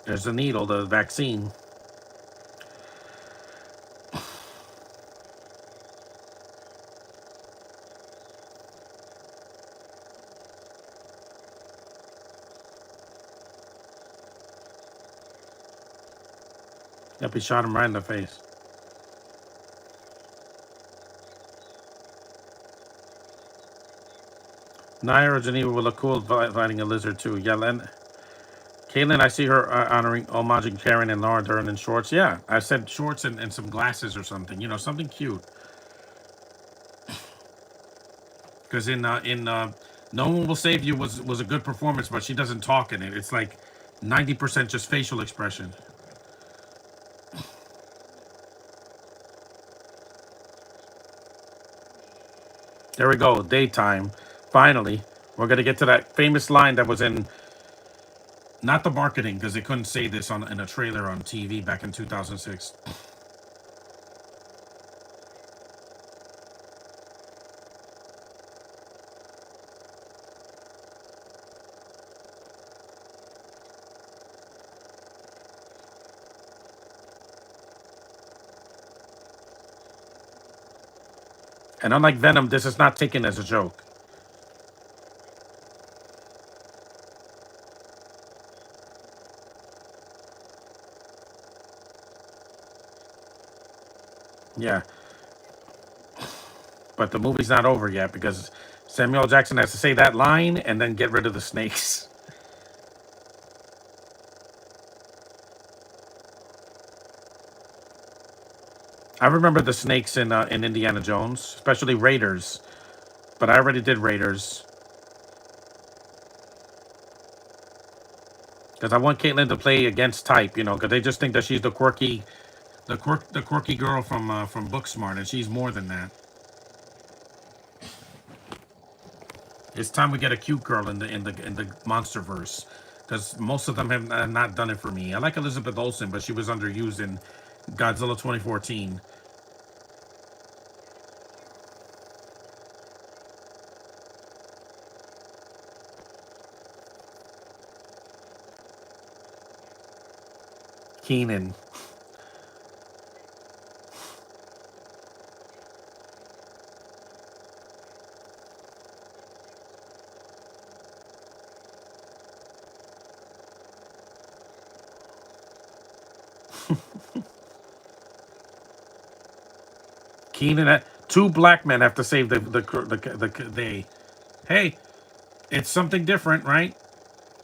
There's the needle, the vaccine. Yep, he shot him right in the face. Nair or Geneva will look cool fighting a lizard too. Yeah, Len. Caitlin, I see her honoring, homaging Karen and Laura Dern in shorts. Yeah, I said shorts and some glasses or something. You know, something cute. Because in No One Will Save You was a good performance, but she doesn't talk in it. It's like 90% just facial expression. There we go, daytime. Finally, we're gonna get to that famous line that was in not the marketing because they couldn't say this on in a trailer on TV back in 2006. And unlike Venom, this is not taken as a joke. Yeah, but the movie's not over yet because Samuel Jackson has to say that line and then get rid of the snakes. I remember the snakes in Indiana Jones, especially Raiders. But I already did Raiders because I want Caitlyn to play against type, you know, because they just think that she's the quirky girl from Booksmart, and she's more than that. It's time we get a cute girl in the MonsterVerse, because most of them have not done it for me. I like Elizabeth Olsen, but she was underused in Godzilla 2014. Keenan. Keenan. Two black men have to save the. Hey, it's something different, right?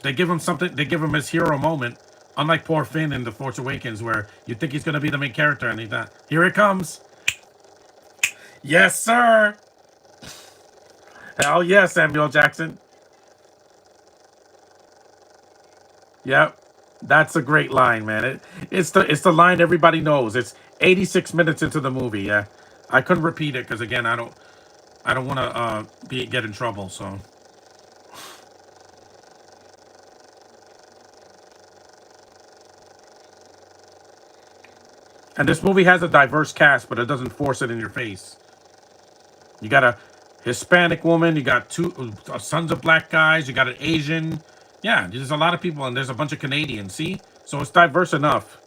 They give him something. They give him his hero moment. Unlike poor Finn in The Force Awakens, where you think he's going to be the main character, and he's not. Here it comes. Yes, sir. Hell yes, Samuel Jackson. Yep. That's a great line, man. It's the line everybody knows. It's 86 minutes into the movie. Yeah, I couldn't repeat it because again, I don't want to be get in trouble. So, and this movie has a diverse cast, but it doesn't force it in your face. You got a Hispanic woman. You got two sons of black guys. You got an Asian. Yeah, there's a lot of people, and there's a bunch of Canadians. See, so it's diverse enough.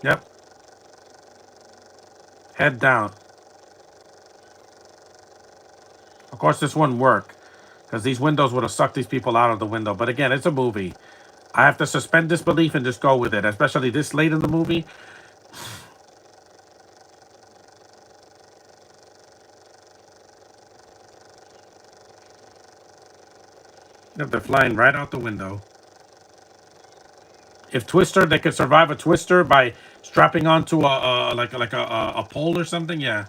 Yep. Head down. Of course, this wouldn't work because these windows would have sucked these people out of the window. But again, it's a movie. I have to suspend disbelief and just go with it, especially this late in the movie. Yep, they're flying right out the window. If Twister, they could survive a Twister by strapping onto a pole or something. Yeah.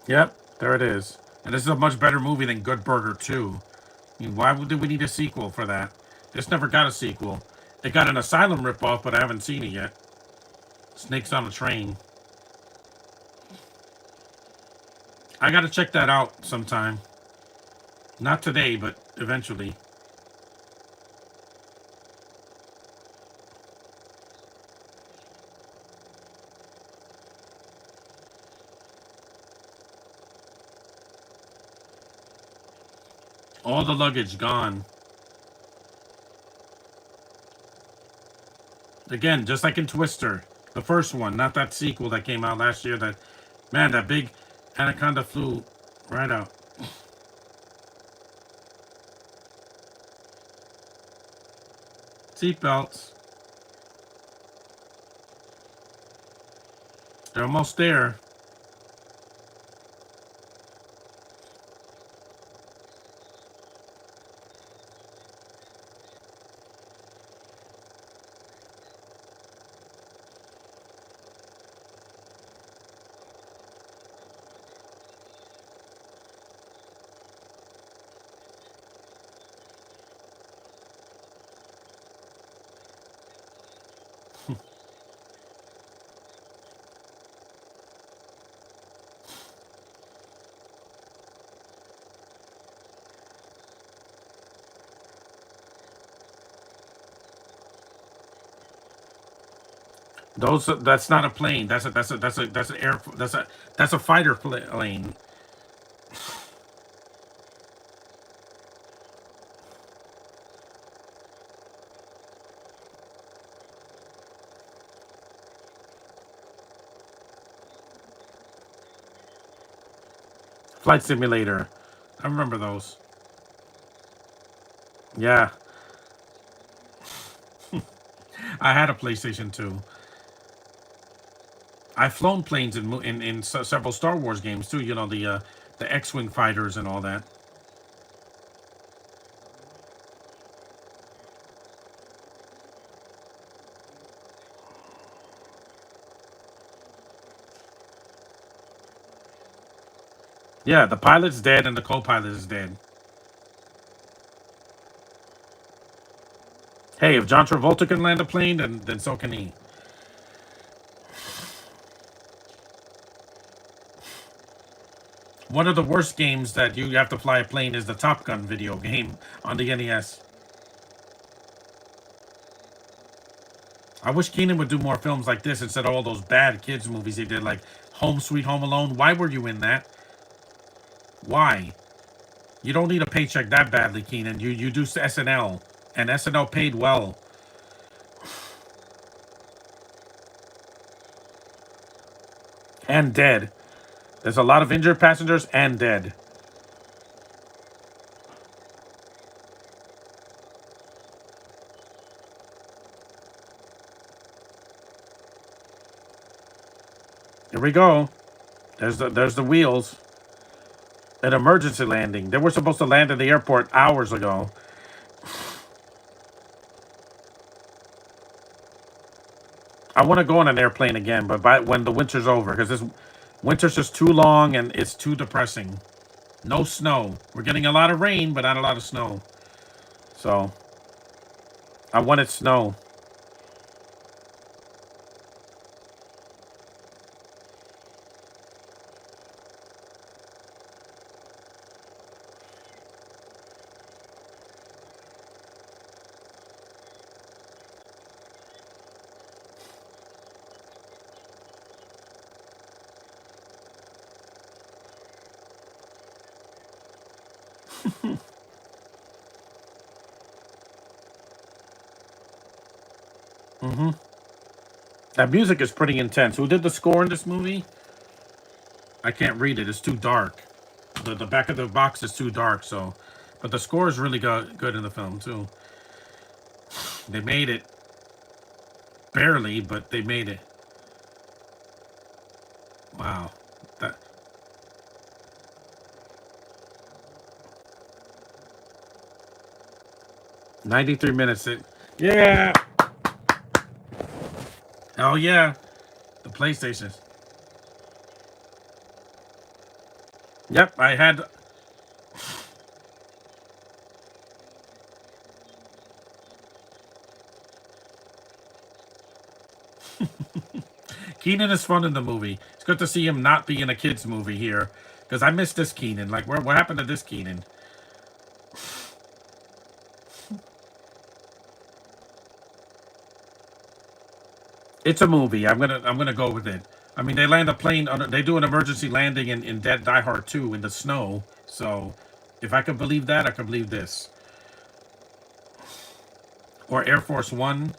Yep, there it is. And this is a much better movie than Good Burger 2. I mean, why did we need a sequel for that? This never got a sequel. It got an Asylum ripoff, but I haven't seen it yet. Snakes on a Train. I gotta check that out sometime. Not today, but eventually. All the luggage gone. Again, just like in Twister. The first one, not that sequel that came out last year. Man, that big anaconda flew right out. Seatbelts. They're almost there. That's not a plane. That's an air. That's a fighter plane. Flight Simulator. I remember those. Yeah, I had a PlayStation 2. I've flown planes in several Star Wars games too. You know the X-wing fighters and all that. Yeah, the pilot's dead and the co-pilot is dead. Hey, if John Travolta can land a plane, then so can he. One of the worst games that you have to fly a plane is the Top Gun video game on the NES. I wish Keenan would do more films like this instead of all those bad kids movies he did, like Home Sweet Home Alone. Why were you in that? Why? You don't need a paycheck that badly, Keenan. You do SNL, and SNL paid well. And dead. There's a lot of injured passengers and dead. Here we go. There's the wheels. An emergency landing. They were supposed to land at the airport hours ago. I want to go on an airplane again, but when the winter's over, because this winter's just too long and it's too depressing. No snow. We're getting a lot of rain, but not a lot of snow. So I wanted snow. Hmm. That music is pretty intense. Who did the score in this movie? I can't read it. It's too dark. The back of the box is too dark. So, but the score is really good in the film too. They made it barely, but they made it. Wow. That 93 minutes. Yeah. Oh yeah. The PlayStation. Yep. I had. Keenan is fun in the movie. It's good to see him not be in a kids movie here, because I miss this Keenan. Like, what happened to this Keenan? It's a movie. I'm gonna go with it. I mean, they land a plane. They do an emergency landing in Dead Die Hard 2 in the snow. So, if I could believe that, I could believe this. Or Air Force One,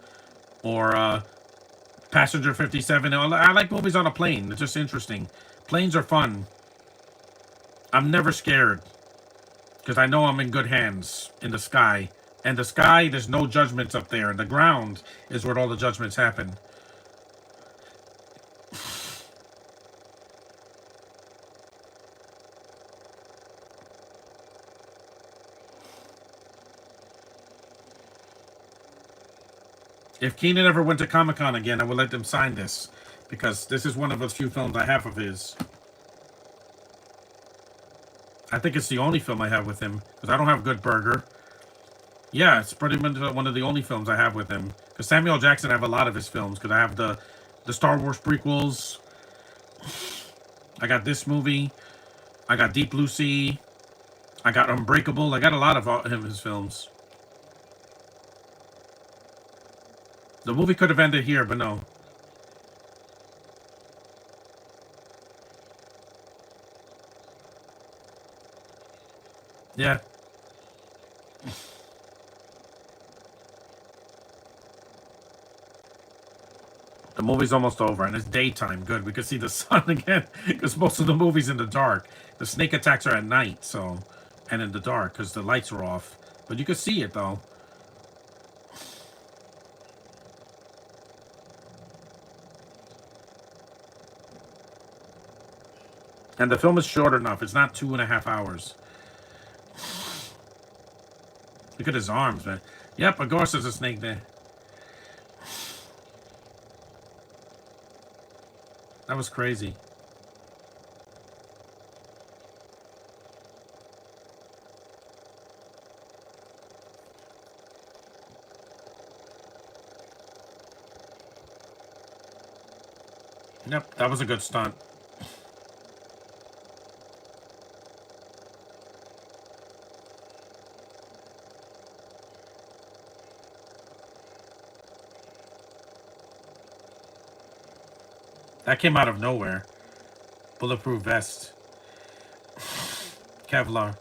or Passenger 57. I like movies on a plane. It's just interesting. Planes are fun. I'm never scared because I know I'm in good hands in the sky. And the sky, there's no judgments up there. And the ground is where all the judgments happen. If Keenan ever went to Comic Con again, I would let them sign this because this is one of the few films I have of his. I think it's the only film I have with him because I don't have Good Burger. Yeah, it's pretty much one of the only films I have with him. Because Samuel Jackson, I have a lot of his films because I have the Star Wars prequels. I got this movie. I got Deep Blue Sea. I got Unbreakable. I got a lot of his films. The movie could have ended here, but no. Yeah, the movie's almost over, and it's daytime. Good, we can see the sun again because most of the movie's in the dark. The snake attacks are at night, so and in the dark because the lights are off. But you can see it though. And the film is short enough. It's not 2.5 hours. Look at his arms, man. Yep, of course there's a snake there. That was crazy. Yep, that was a good stunt. That came out of nowhere. Bulletproof vest. Kevlar.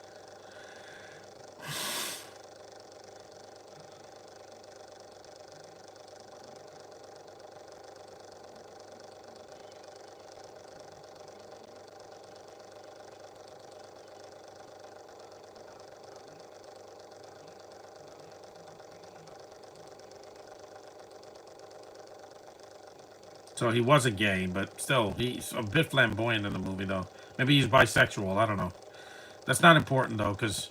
So he wasn't gay, but still, he's a bit flamboyant in the movie, though. Maybe he's bisexual. I don't know. That's not important, though, because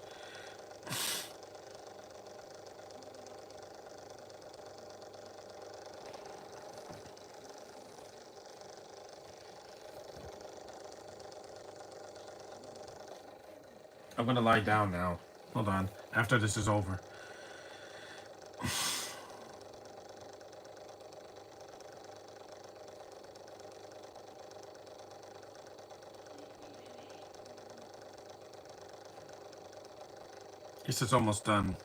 I'm gonna lie down now. Hold on. After this is over. This is almost done.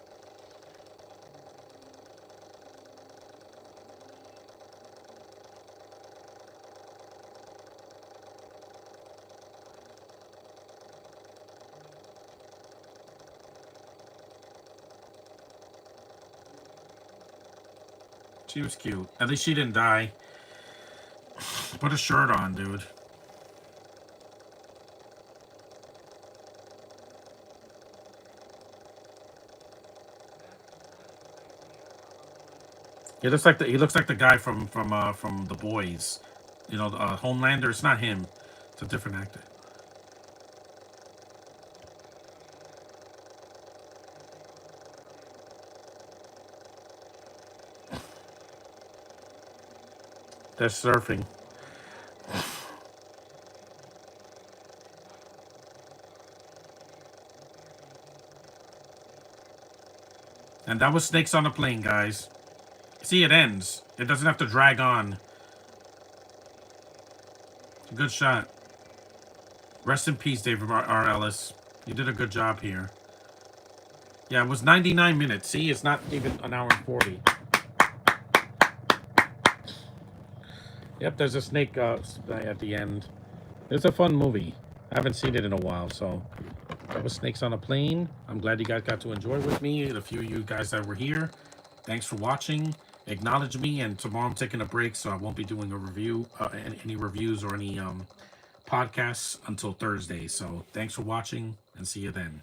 She was cute. At least she didn't die. Put a shirt on, dude. He looks like the guy from The Boys. You know, Homelander. It's not him. It's a different actor. They're surfing. And that was Snakes on a Plane, guys. See, it ends. It doesn't have to drag on. Good shot. Rest in peace, David R. Ellis. You did a good job here. Yeah, it was 99 minutes. See, it's not even an hour and 40. Yep, there's a snake at the end. It's a fun movie. I haven't seen it in a while, so that was Snakes on a Plane. I'm glad you guys got to enjoy with me. The few of you guys that were here, thanks for watching. Acknowledge me, and tomorrow I'm taking a break, so I won't be doing a review, any reviews or any podcasts until Thursday. So thanks for watching, and see you then.